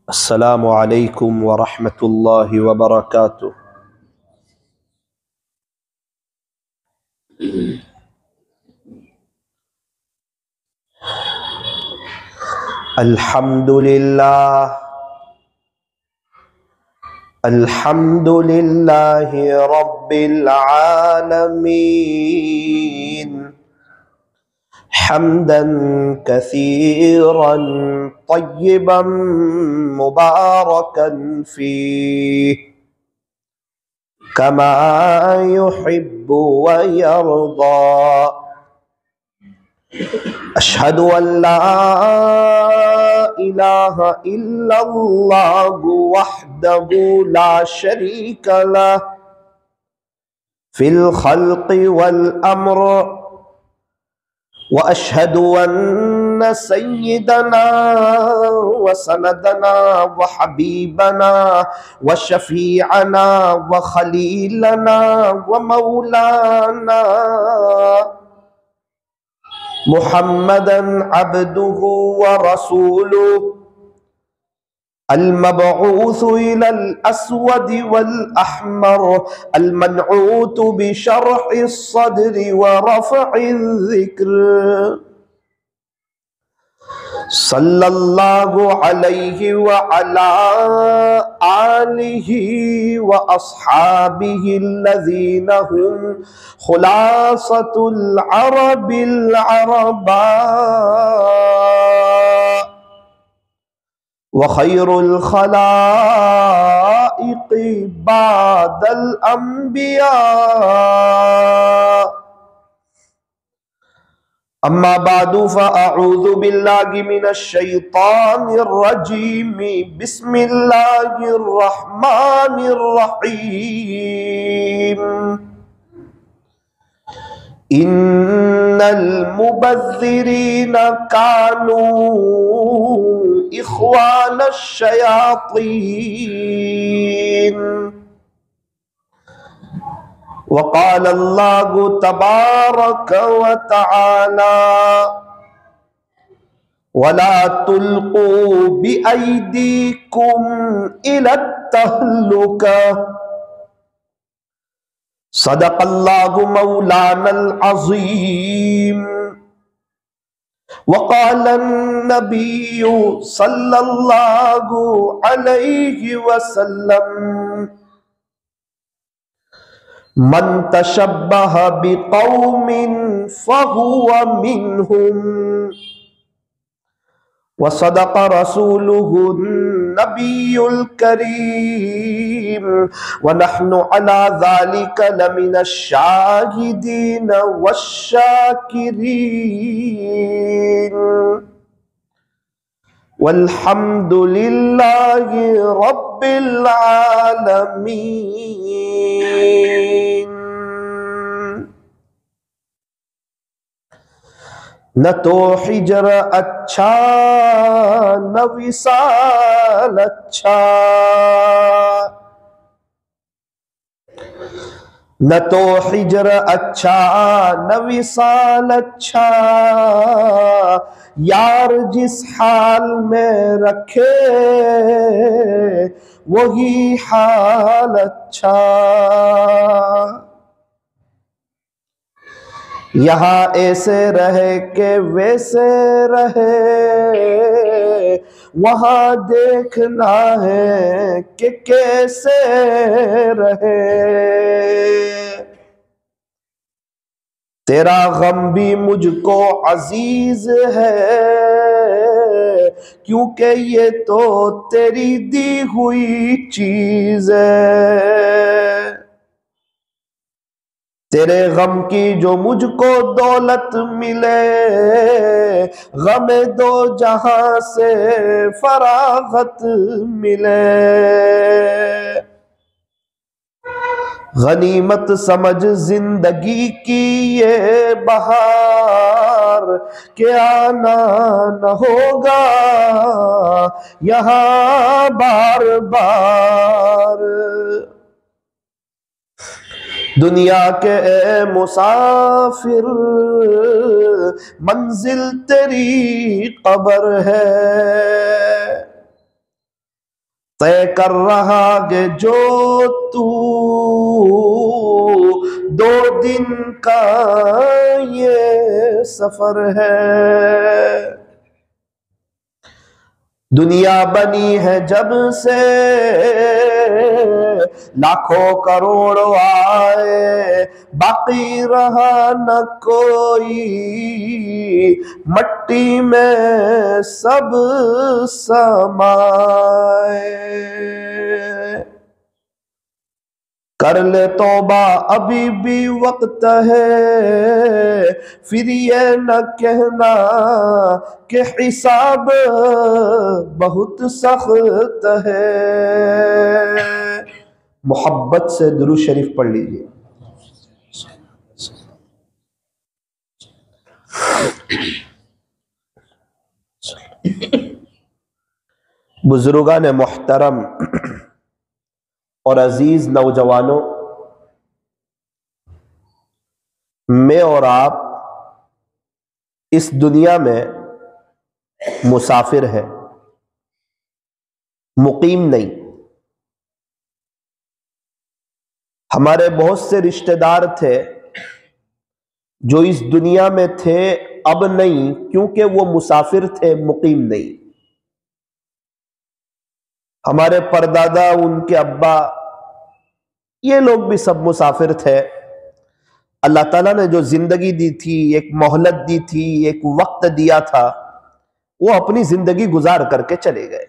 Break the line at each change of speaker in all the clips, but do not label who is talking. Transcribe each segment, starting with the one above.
अस्सलामु अलैकुम व रहमतुल्लाहि व बरकातुहू। अल्हम्दुलिल्लाह अल्हम्दुलिल्लाहि रब्बिल आलमीन हम्दन कसीरन तय्यिबन मुबारकन फीह कमा युहिब्बु व यर्दा। अशहदु अल्ला इलाहा इल्लल्लाहु वहदहु ला शरीका लह फिल खल्क़ि वल अम्र व अशहदु अन्न सय्यदना व सनदना व हबीबना व शफीअना व खलीलना व मौलाना मुहम्मदन अब्दुहु व रसूलुहु अल-मबऊस इलल अस्वद वल अहमर अल-मनऊत बिशरहि सद्रि व रफ़इ ज़िक्र सल्लल्लाहु अलैहि व अला आलिहि व अस्हाबिहि अल्लज़ीना हुम खुलासतुल अरबिल अरबा व खैरुल खलाइक़ि बादल अंबिया। अम्मा बादु फ़अऊज़ु बिल्लाहि मिनश शैतानिर रजीम। बिस्मिल्लाहिर रहमानिर रहीम। इन्नल मुबज़्ज़िरीना कानू इख़्वानश शयातीन। वक़ाल अल्लाहु तबारक व तआला वला तुल्क़ू बिअयदीकुम इलत तहलुका सदक़ल्लाहु मौलानल अज़ीम। वक़ाल नबिय्यु सल्लल्लाहु अलैहि वसल्लम मन तशब्बह बिक़ौमिन फ़हुवा मिनहुम व सदक़ रसूलुहु नबियुल करीम व नहनु अला ज़ालिका लमिनश शाहिदीन वश्शाकिरीन वल्हम्दुलिल्लाहि रब्बिल आलमीन। न तो हिजर अच्छा न विसाल अच्छा, न तो हिजर अच्छा न विसाल अच्छा, यार जिस हाल में रखे वही हाल अच्छा। यहाँ ऐसे रहे के वैसे रहे, वहाँ देखना है कि कैसे रहे। तेरा गम भी मुझको अजीज है क्योंकि ये तो तेरी दी हुई चीज है। तेरे गम की जो मुझको दौलत मिले, गमे दो जहां से फरागत मिले। गनीमत समझ जिंदगी की ये बहार के आना न होगा यहाँ बार बार। दुनिया के ए मुसाफिर मंजिल तेरी कब्र है, तय कर रहा है जो तू 2 दिन का ये सफर है। दुनिया बनी है जब से लाखों करोड़ों आए, बाकी रहा न कोई, मट्टी में सब समाए। कर ले तौबा अभी भी वक्त है, फिर ये न कहना कि हिसाब बहुत सख्त है। मोहब्बत से दुरूद शरीफ पढ़ लीजिए। बुजुर्गान मोहतरम और अजीज नौजवानों, मैं और आप इस दुनिया में मुसाफिर हैं, मुकीम नहीं। हमारे बहुत से रिश्तेदार थे जो इस दुनिया में थे, अब नहीं, क्योंकि वो मुसाफिर थे, मुकीम नहीं। हमारे परदादा, उनके अब्बा, ये लोग भी सब मुसाफिर थे। अल्लाह ताला ने जो जिंदगी दी थी, एक मोहलत दी थी, एक वक्त दिया था, वो अपनी जिंदगी गुजार करके चले गए।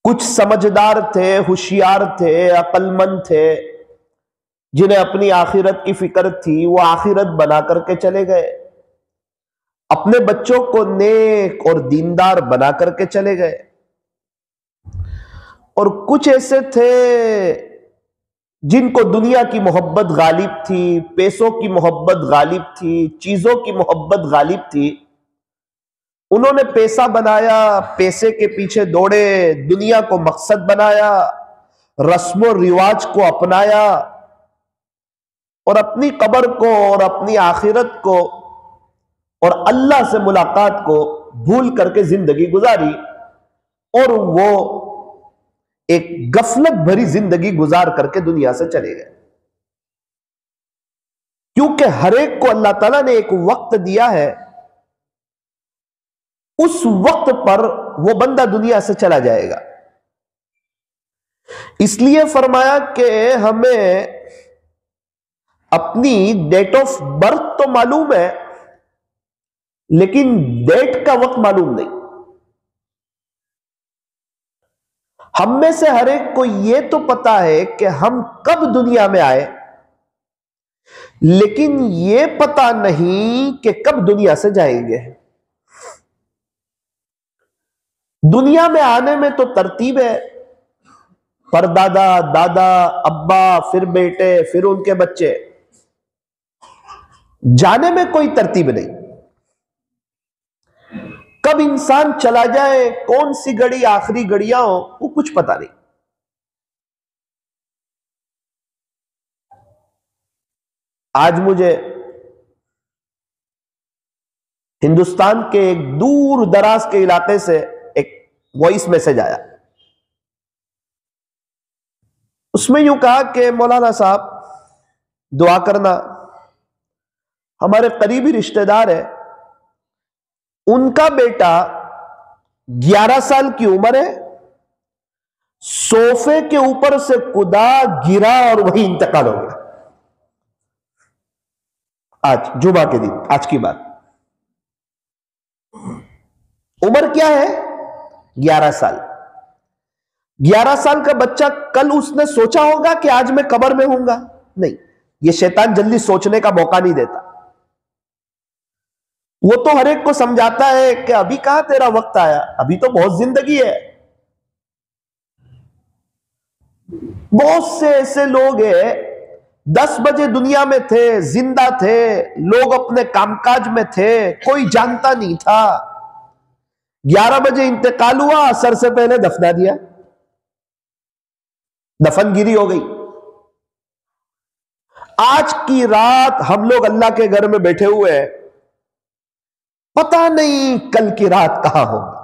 कुछ समझदार थे, होशियार थे, अक्लमंद थे, जिन्हें अपनी आखिरत की फिक्र थी, वो आखिरत बना करके चले गए। अपने बच्चों को नेक और दीनदार बना करके चले गए। और कुछ ऐसे थे जिनको दुनिया की मोहब्बत गालिब थी, पैसों की मोहब्बत गालिब थी, चीजों की मोहब्बत गालिब थी। उन्होंने पैसा बनाया, पैसे के पीछे दौड़े, दुनिया को मकसद बनाया, रस्मों रिवाज को अपनाया और अपनी कब्र को और अपनी आखिरत को और अल्लाह से मुलाकात को भूल करके जिंदगी गुजारी। और वो एक गफलत भरी जिंदगी गुजार करके दुनिया से चले गए। क्योंकि हर एक को अल्लाह ताला ने एक वक्त दिया है, उस वक्त पर वो बंदा दुनिया से चला जाएगा। इसलिए फरमाया कि हमें अपनी डेट ऑफ बर्थ तो मालूम है, लेकिन डेट का वक्त मालूम नहीं। हम में से हर एक को यह तो पता है कि हम कब दुनिया में आए, लेकिन यह पता नहीं कि कब दुनिया से जाएंगे। दुनिया में आने में तो तरतीब है, परदादा, दादा, अब्बा, फिर बेटे, फिर उनके बच्चे। जाने में कोई तरतीब नहीं। कब इंसान चला जाए, कौन सी घड़ी आखिरी घड़ियां हो, वो कुछ पता नहीं। आज मुझे हिंदुस्तान के एक दूर दराज के इलाके से एक वॉइस मैसेज आया। उसमें यूं कहा कि मौलाना साहब दुआ करना, हमारे करीबी रिश्तेदार है, उनका बेटा 11 साल की उम्र है, सोफे के ऊपर से कूदा, गिरा और वही इंतकाल हो गया। आज जुमा के दिन, आज की बात। उम्र क्या है? 11 साल। 11 साल का बच्चा, कल उसने सोचा होगा कि आज मैं कब्र में हूंगा? नहीं, ये शैतान जल्दी सोचने का मौका नहीं देता। वो तो हर एक को समझाता है कि अभी कहां तेरा वक्त आया, अभी तो बहुत जिंदगी है। बहुत से ऐसे लोग हैं, 10 बजे दुनिया में थे, जिंदा थे, लोग अपने कामकाज में थे, कोई जानता नहीं था। 11 बजे इंतकाल हुआ, असर से पहले दफना दिया, दफनगिरी हो गई। आज की रात हम लोग अल्लाह के घर में बैठे हुए हैं, पता नहीं कल की रात कहां होगी।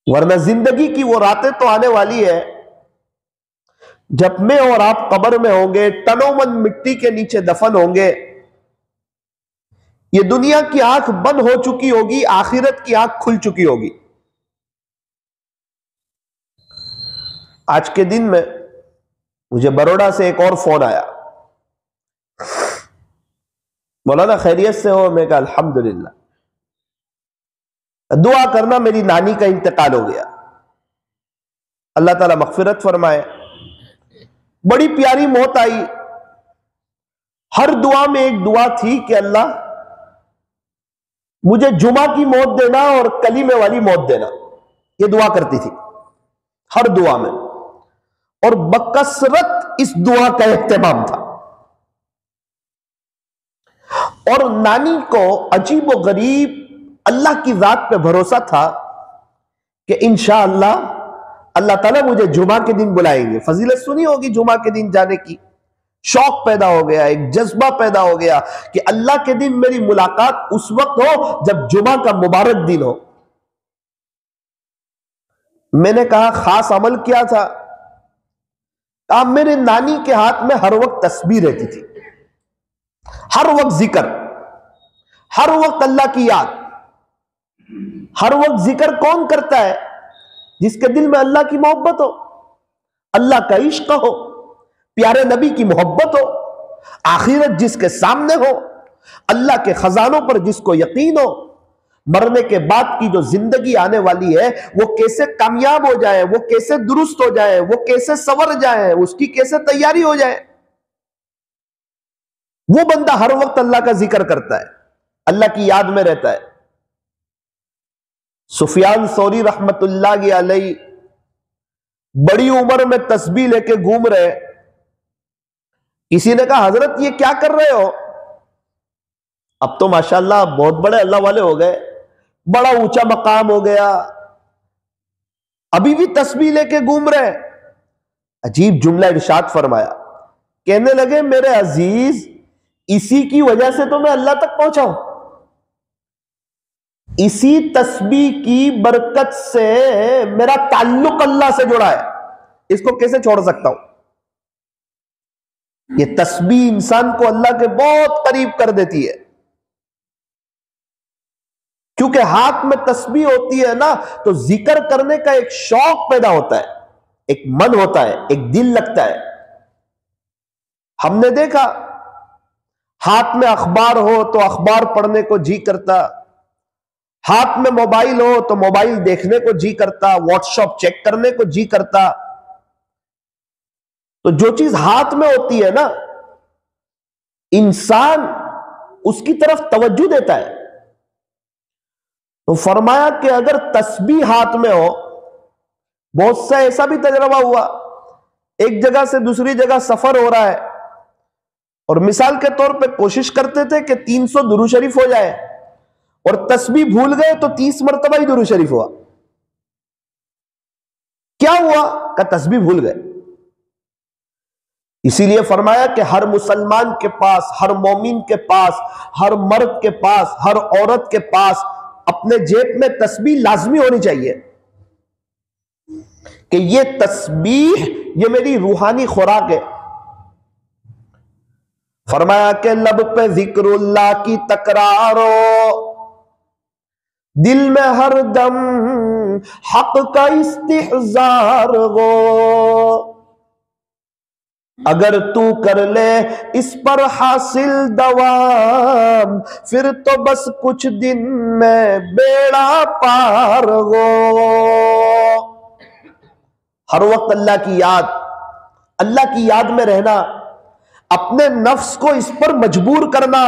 वरना जिंदगी की वो रातें तो आने वाली है जब मैं और आप कब्र में होंगे, तनोमन मिट्टी के नीचे दफन होंगे। ये दुनिया की आंख बंद हो चुकी होगी, आखिरत की आंख खुल चुकी होगी। आज के दिन में मुझे बड़ौदा से एक और फोन आया, मौलाना खैरियत से हो? मैं कहा अल्हम्दुलिल्लाह, दुआ करना मेरी नानी का इंतकाल हो गया, अल्लाह ताला मगफिरत फरमाए। बड़ी प्यारी मौत आई। हर दुआ में एक दुआ थी कि अल्लाह मुझे जुमा की मौत देना और कलीमे वाली मौत देना, ये दुआ करती थी हर दुआ में, और बकसरत इस दुआ का एहतमाम था। और नानी को अजीब व गरीब अल्लाह की जात पे भरोसा था कि इंशाअल्लाह अल्लाह ताला मुझे जुमा के दिन बुलाएंगे। फजीलत सुनी होगी जुमा के दिन जाने की, शौक पैदा हो गया, एक जज्बा पैदा हो गया कि अल्लाह के दिन मेरी मुलाकात उस वक्त हो जब जुमा का मुबारक दिन हो। मैंने कहा खास अमल क्या था? अब मेरे नानी के हाथ में हर वक्त तस्बीह रहती थी, हर वक्त जिक्र, हर वक्त अल्लाह की याद। हर वक्त जिक्र कौन करता है? जिसके दिल में अल्लाह की मोहब्बत हो, अल्लाह का इश्क हो, प्यारे नबी की मोहब्बत हो, आखिरत जिसके सामने हो, अल्लाह के खजानों पर जिसको यकीन हो, मरने के बाद की जो जिंदगी आने वाली है वो कैसे कामयाब हो जाए, वो कैसे दुरुस्त हो जाए, वो कैसे संवर जाए, उसकी कैसे तैयारी हो जाए, वो बंदा हर वक्त अल्लाह का जिक्र करता है, अल्लाह की याद में रहता है। सुफियान सौरी रहमतुल्लाह अलैहि बड़ी उम्र में तस्बीह लेके घूम रहे। किसी ने कहा हजरत ये क्या कर रहे हो? अब तो माशाल्लाह बहुत बड़े अल्लाह वाले हो गए, बड़ा ऊंचा मकाम हो गया, अभी भी तस्बीह लेके घूम रहे। अजीब जुमला इरशाद फरमाया, कहने लगे मेरे अजीज इसी की वजह से तो मैं अल्लाह तक पहुंचा हूं, इसी तस्बीह की बरकत से मेरा ताल्लुक अल्लाह से जुड़ा है, इसको कैसे छोड़ सकता हूं? ये तस्बीह इंसान को अल्लाह के बहुत करीब कर देती है, क्योंकि हाथ में तस्बीह होती है ना तो जिक्र करने का एक शौक पैदा होता है, एक मन होता है, एक दिल लगता है। हमने देखा हाथ में अखबार हो तो अखबार पढ़ने को जी करता, हाथ में मोबाइल हो तो मोबाइल देखने को जी करता, व्हाट्सएप चेक करने को जी करता। तो जो चीज हाथ में होती है ना, इंसान उसकी तरफ तवज्जो देता है। तो फरमाया कि अगर तस्बीह हाथ में हो, बहुत सा ऐसा भी तजर्बा हुआ, एक जगह से दूसरी जगह सफर हो रहा है और मिसाल के तौर पे कोशिश करते थे कि 300 दुरूद शरीफ हो जाए और तस्बीह भूल गए तो 30 मरतबा ही दुरूद शरीफ हुआ। क्या हुआ? का तस्बीह भूल गए। इसीलिए फरमाया कि हर मुसलमान के पास, हर मोमिन के पास, हर मर्द के पास, हर औरत के पास अपने जेब में तस्बीह लाजमी होनी चाहिए कि ये तस्बीह ये मेरी रूहानी खुराक है। फरमाया कि लब पे जिक्रुल्लाह की तकरार हो, दिल में हर दम हक का इस्तिहजार हो। अगर तू कर ले इस पर हासिल दवाम, फिर तो बस कुछ दिन में बेड़ा पार हो। हर वक्त अल्लाह की याद, अल्लाह की याद में रहना, अपने नफ्स को इस पर मजबूर करना,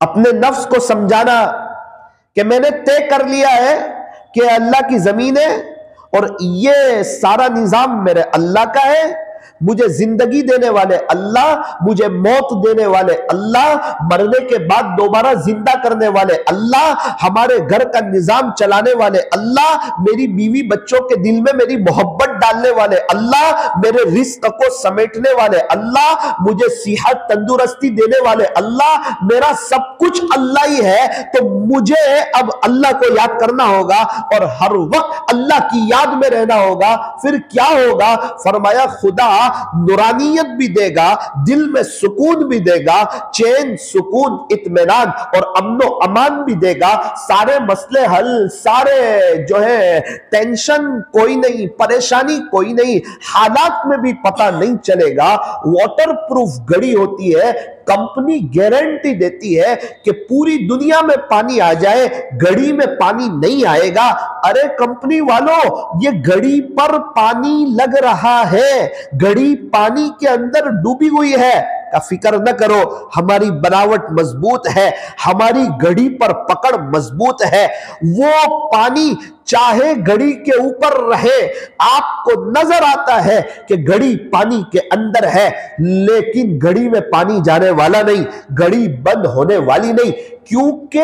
अपने नफ्स को समझाना कि मैंने तय कर लिया है कि अल्लाह की जमीन है और ये सारा निजाम मेरे अल्लाह का है, मुझे जिंदगी देने वाले अल्लाह, मुझे मौत देने वाले अल्लाह, मरने के बाद दोबारा जिंदा करने वाले अल्लाह, हमारे घर का निजाम चलाने वाले अल्लाह, मेरी बीवी बच्चों के दिल में मेरी मोहब्बत डालने वाले अल्लाह, मेरे रिस्क को समेटने वाले अल्लाह, मुझे सेहत तंदुरुस्ती देने वाले अल्लाह, मेरा सब कुछ अल्लाह ही है। तो मुझे अब अल्लाह को याद करना होगा और हर वक्त अल्लाह की याद में रहना होगा। फिर क्या होगा? फरमाया खुदा नूरानियत भी देगा, दिल में सुकून भी देगा, चैन सुकून इत्मीनान और अमनो अमान भी देगा। सारे मसले हल, सारे जो है टेंशन कोई नहीं, परेशानी कोई नहीं, हालात में भी पता नहीं चलेगा। वाटर प्रूफ घड़ी होती है, कंपनी गारंटी देती है कि पूरी दुनिया में पानी आ जाए, घड़ी में पानी नहीं आएगा। अरे कंपनी वालों, ये घड़ी पर पानी लग रहा है, घड़ी पानी के अंदर डूबी हुई है, का फिक्र न करो, हमारी बनावट मजबूत है, हमारी घड़ी पर पकड़ मजबूत है। वो पानी चाहे घड़ी के ऊपर रहे, आपको नजर आता है कि घड़ी पानी के अंदर है, लेकिन घड़ी में पानी जाने वाला नहीं, घड़ी बंद होने वाली नहीं, क्योंकि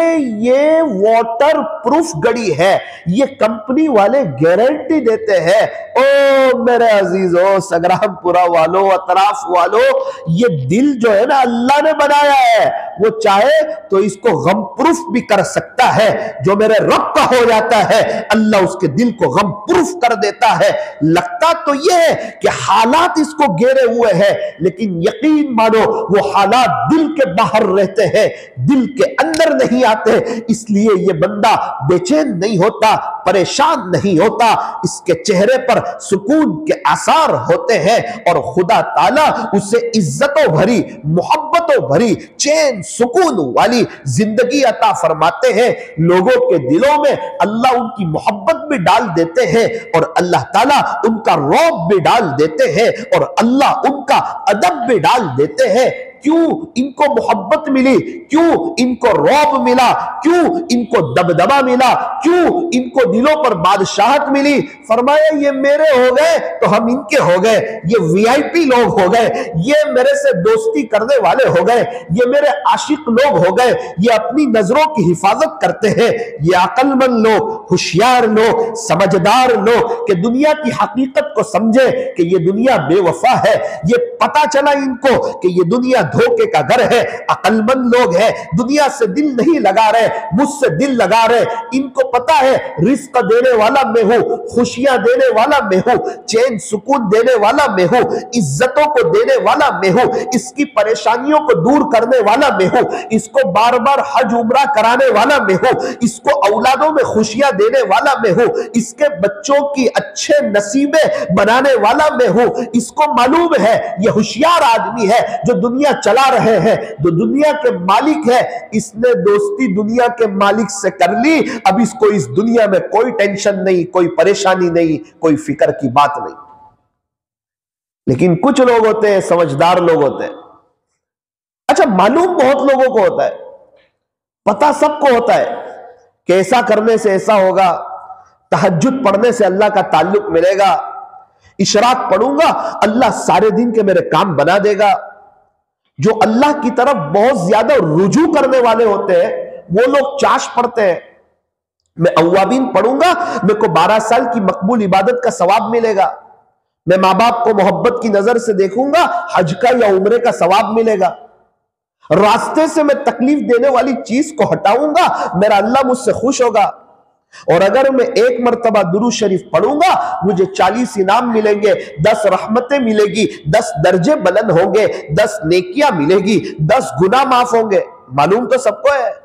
ये वाटर प्रूफ घड़ी है। ये कंपनी वाले गारंटी देते हैं। ओ मेरे अजीजों, संग्रामपुरा वालों, अतराफ वालों, ये दिल जो है ना अल्लाह ने बनाया है, वो चाहे तो इसको गम प्रूफ भी कर सकता है। जो मेरे रब का हो जाता है, अल्लाह उसके दिल को गम प्रूफ कर देता है। लगता तो यह है कि हालात इसको घेरे हुए हैं, लेकिन यकीन मानो वो हालात दिल के बाहर रहते हैं, दिल के अंदर नहीं आते। इसलिए ये बंदा बेचैन नहीं होता, परेशान नहीं होता, इसके चेहरे पर सुकून के आसार होते हैं और खुदा ताला उसे इज्जतों भरी, मोहब्बतों भरी, चैन सुकून वाली जिंदगी अता फरमाते हैं। लोगों के दिलों में अल्लाह उनकी मोहब्बत भी डाल देते हैं और अल्लाह ताला उनका रौब भी डाल देते हैं और अल्लाह उनका अदब भी डाल देते हैं। क्यों इनको मोहब्बत मिली? क्यों इनको रौब मिला? क्यों इनको दबदबा मिला? क्यों इनको दिलों पर बादशाहत मिली? फरमाया ये मेरे हो गए तो हम इनके हो गए, ये वीआईपी लोग हो गए, ये मेरे से दोस्ती करने वाले हो गए, ये मेरे आशिक लोग हो गए, ये अपनी नजरों की हिफाजत करते हैं, ये अक्लमंद लोग, होशियार लोग, समझदार लोग कि दुनिया की हकीकत को समझे कि ये दुनिया बेवफा है। ये पता चला इनको कि ये दुनिया धोखे का घर है। अक्लमंद लोग हैं, दुनिया से दिल नहीं लगा रहे, मुझसे दिल लगा रहे। इनको पता है रिस्क देने वाला मैं हूं, खुशियां देने वाला मैं हूं, चैन सुकून देने वाला मैं हूं, इज्जतों को देने वाला मैं हूं, इसकी परेशानियों को दूर करने वाला मैं हूं, इसको बार बार हज उम्रा कराने वाला मैं हूं, इसको औलादों में खुशियां देने वाला मैं हूं, इसके बच्चों की अच्छे नसीबे बनाने वाला मैं हूं। इसको मालूम है यह होशियार आदमी है जो दुनिया चला रहे हैं, जो दुनिया के मालिक है। इसने दोस्ती दुनिया के मालिक से कर ली, अब इसको इस दुनिया में कोई टेंशन नहीं, कोई परेशानी नहीं, कोई फिक्र की बात नहीं। लेकिन कुछ लोग होते हैं, समझदार लोग होते हैं। अच्छा, मालूम बहुत लोगों को होता है, पता सबको होता है कि ऐसा करने से ऐसा होगा, तहज्जुद पढ़ने से अल्लाह का ताल्लुक मिलेगा, इशराक पढ़ूंगा अल्लाह सारे दिन के मेरे काम बना देगा। जो अल्लाह की तरफ बहुत ज्यादा रुजू करने वाले होते हैं, वो लोग चाश पढ़ते हैं, मैं अव्वाबीन पढ़ूंगा, मेरे को 12 साल की मकबूल इबादत का सवाब मिलेगा, मैं माँ बाप को मोहब्बत की नजर से देखूंगा, हज का या उम्रे का सवाब मिलेगा, रास्ते से मैं तकलीफ देने वाली चीज को हटाऊंगा, मेरा अल्लाह मुझसे खुश होगा, और अगर मैं एक मर्तबा दुरूद शरीफ पढ़ूंगा मुझे 40 इनाम मिलेंगे, 10 रहमतें मिलेगी, 10 दर्जे बुलंद होंगे, 10 नेकियां मिलेगी, 10 गुनाह माफ होंगे। मालूम तो सबको है।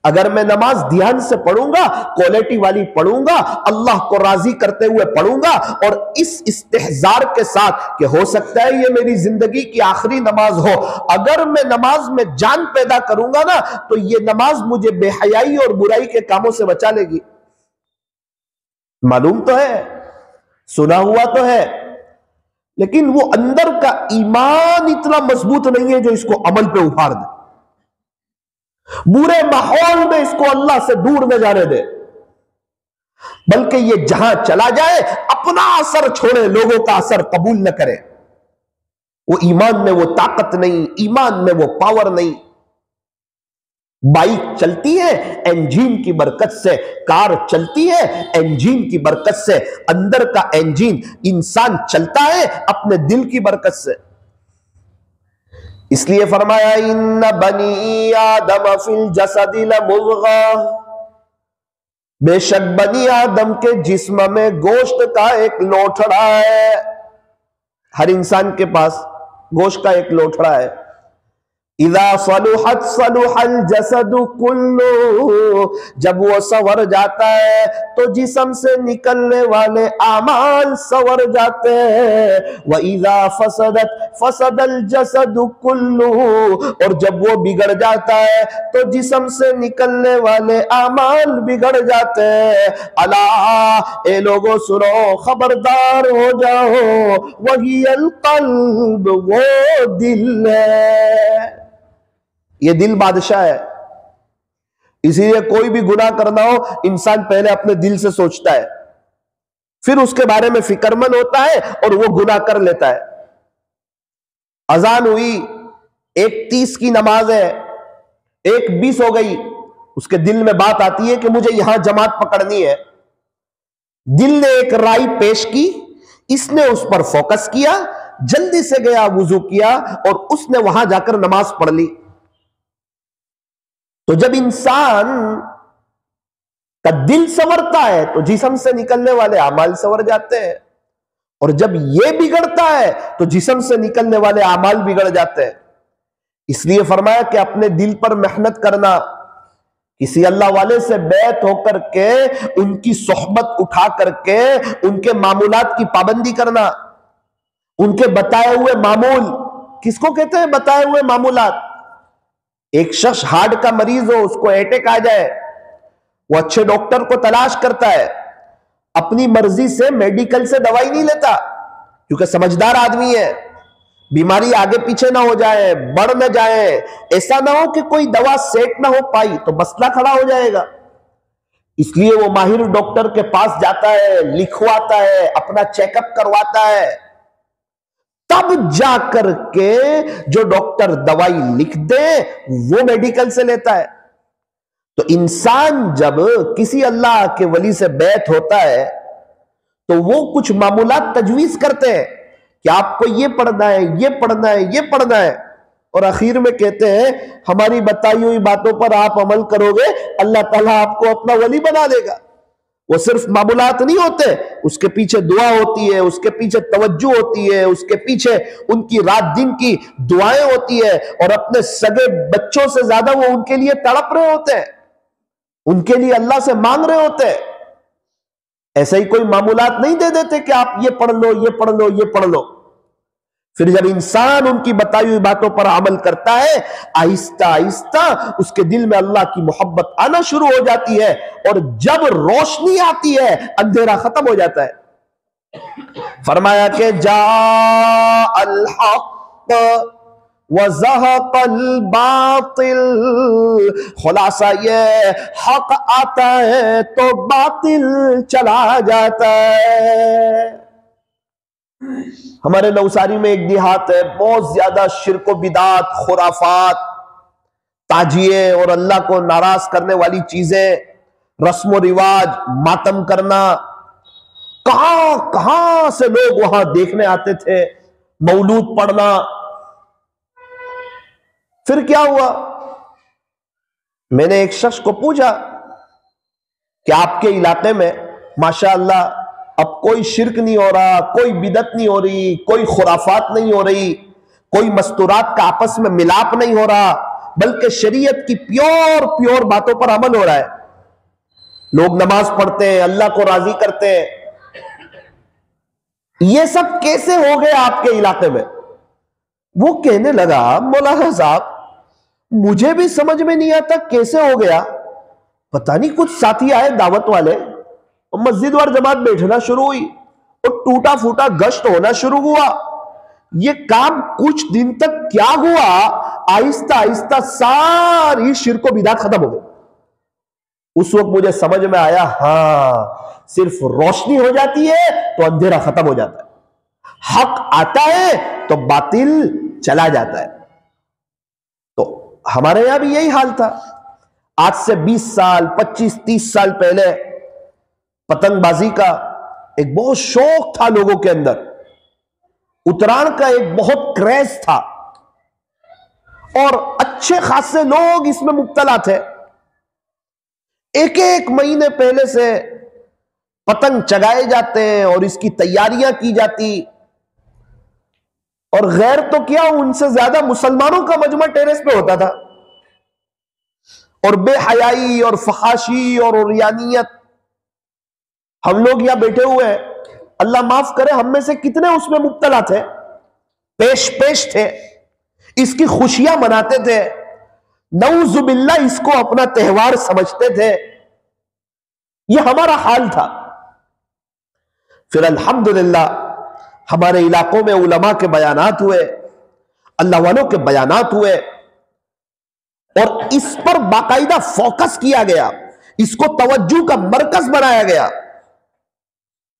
अगर मैं नमाज ध्यान से पढ़ूंगा, क्वालिटी वाली पढ़ूंगा, अल्लाह को राजी करते हुए पढ़ूंगा और इस इस्तेहजार के साथ कि हो सकता है ये मेरी जिंदगी की आखिरी नमाज हो, अगर मैं नमाज में जान पैदा करूंगा ना, तो ये नमाज मुझे बेहयाई और बुराई के कामों से बचा लेगी। मालूम तो है, सुना हुआ तो है, लेकिन वो अंदर का ईमान इतना मजबूत नहीं है जो इसको अमल पे उभार दे, बुरे माहौल में इसको अल्लाह से दूर न जाने दे, बल्कि ये जहां चला जाए अपना असर छोड़े, लोगों का असर कबूल न करे। वो ईमान में वो ताकत नहीं, ईमान में वो पावर नहीं। बाइक चलती है इंजन की बरकत से, कार चलती है इंजन की बरकत से, अंदर का इंजन इंसान चलता है अपने दिल की बरकत से। इसलिए फरमाया इन्न बनी आदम फिल जसदी लमुज़ग़ा, बेशक बनी आदम के जिस्म में गोश्त का एक लोथड़ा है। हर इंसान के पास गोश्त का एक लोथड़ा है। इज़ा सलुहत सलुहल जसदु कुल्लु, जब वो संवर जाता है तो जिस्म से निकलने वाले आमाल संवर जाते हैं। व इज़ा फसदत फसदल जसदु कुल्लु, और जब वो बिगड़ जाता है तो जिस्म से निकलने वाले आमाल बिगड़ जाते हैं। अला, ए लोगों सुनो, खबरदार हो जाओ, वही अल कल्ब, वो दिल है। ये दिल बादशाह है। इसीलिए कोई भी गुनाह करना हो इंसान पहले अपने दिल से सोचता है, फिर उसके बारे में फिक्रमंद होता है और वो गुनाह कर लेता है। अजान हुई, 1:30 की नमाज है, 1:20 हो गई, उसके दिल में बात आती है कि मुझे यहां जमात पकड़नी है। दिल ने एक राय पेश की, इसने उस पर फोकस किया, जल्दी से गया, वुजू किया और उसने वहां जाकर नमाज पढ़ ली। तो जब इंसान का दिल संवरता है तो जिस्म से निकलने वाले अमाल संवर जाते हैं, और जब ये बिगड़ता है तो जिस्म से निकलने वाले अमाल बिगड़ जाते हैं। इसलिए फरमाया कि अपने दिल पर मेहनत करना, किसी अल्लाह वाले से बैत होकर के, उनकी सोहबत उठा करके उनके मामूलात की पाबंदी करना, उनके बताए हुए मामूल। किसको कहते हैं बताए हुए मामूलात? एक शख्स हार्ट का मरीज हो, उसको अटैक आ जाए, वो अच्छे डॉक्टर को तलाश करता है, अपनी मर्जी से मेडिकल से दवाई नहीं लेता, क्योंकि समझदार आदमी है, बीमारी आगे पीछे ना हो जाए, बढ़ ना जाए, ऐसा ना हो कि कोई दवा सेट ना हो पाई तो मसला खड़ा हो जाएगा। इसलिए वो माहिर डॉक्टर के पास जाता है, लिखवाता है, अपना चेकअप करवाता है, तब जाकर के जो डॉक्टर दवाई लिख दे वो मेडिकल से लेता है। तो इंसान जब किसी अल्लाह के वली से बैत होता है तो वो कुछ मामूलात तजवीज करते हैं कि आपको ये पढ़ना है, ये पढ़ना है, ये पढ़ना है, और आखिर में कहते हैं हमारी बताई हुई बातों पर आप अमल करोगे, अल्लाह ताला आपको अपना वली बना देगा। वो सिर्फ मामूलात नहीं होते, उसके पीछे दुआ होती है, उसके पीछे तवज्जो होती है, उसके पीछे उनकी रात दिन की दुआएं होती है, और अपने सगे बच्चों से ज्यादा वो उनके लिए तड़प रहे होते हैं, उनके लिए अल्लाह से मांग रहे होते हैं। ऐसे ही कोई मामूलात नहीं दे देते कि आप ये पढ़ लो, ये पढ़ लो, ये पढ़ लो। फिर जब इंसान उनकी बताई हुई बातों पर अमल करता है, आहिस्ता आहिस्ता उसके दिल में अल्लाह की मोहब्बत आना शुरू हो जाती है, और जब रोशनी आती है अंधेरा खत्म हो जाता है। फरमाया कि जा अल हक़ व ज़हक़ल बातिल, खुलासा ये हक आता है तो बातिल चला जाता है। हमारे नवसारी में एक देहात है, बहुत ज्यादा शिर्क बिदात, खुराफात, ताजिए और अल्लाह को नाराज करने वाली चीजें, रस्म रिवाज, मातम करना, कहां कहां से लोग वहां देखने आते थे, मौलूद पढ़ना। फिर क्या हुआ? मैंने एक शख्स को पूछा कि आपके इलाके में माशाअल्लाह अब कोई शिर्क नहीं हो रहा, कोई बिदत नहीं हो रही, कोई खुराफात नहीं हो रही, कोई मस्तूरात का आपस में मिलाप नहीं हो रहा, बल्कि शरीयत की प्योर प्योर बातों पर अमल हो रहा है, लोग नमाज पढ़ते हैं, अल्लाह को राजी करते हैं। ये सब कैसे हो गया आपके इलाके में? वो कहने लगा, मौलाना साहब मुझे भी समझ में नहीं आता कैसे हो गया, पता नहीं कुछ साथी आए दावत वाले, मस्जिद और जमात बैठना शुरू हुई और टूटा फूटा गश्त होना शुरू हुआ। ये काम कुछ दिन तक क्या हुआ, आहिस्ता आहिस्ता सारी शिर्क बिदात खत्म हो गई। उस वक्त मुझे समझ में आया, हां सिर्फ रोशनी हो जाती है तो अंधेरा खत्म हो जाता है। हक आता है तो बातिल चला जाता है। तो हमारे यहां भी यही हाल था। आज से 20 साल 25-30 साल पहले पतंगबाजी का एक बहुत शौक था लोगों के अंदर, उत्तरायण का एक बहुत क्रेज था और अच्छे खासे लोग इसमें मुब्तला थे। एक एक महीने पहले से पतंग चगाए जाते हैं और इसकी तैयारियां की जाती, और गैर तो क्या, उनसे ज्यादा मुसलमानों का मजमा टेरेस पे होता था, और बेहयाई और फहाशी और उरियानियत। हम लोग यहां बैठे हुए हैं, अल्लाह माफ करे, हम में से कितने उसमें मुब्तला थे, पेश पेश थे, इसकी खुशियां मनाते थे, नऊजुबिल्ला इसको अपना त्योहार समझते थे। यह हमारा हाल था। फिर अल्हम्दुलिल्लाह हमारे इलाकों में उलमा के बयानात हुए, अल्लाह वालों के बयानात हुए, और इस पर बाकायदा फोकस किया गया, इसको तवज्जो का मरकज बनाया गया।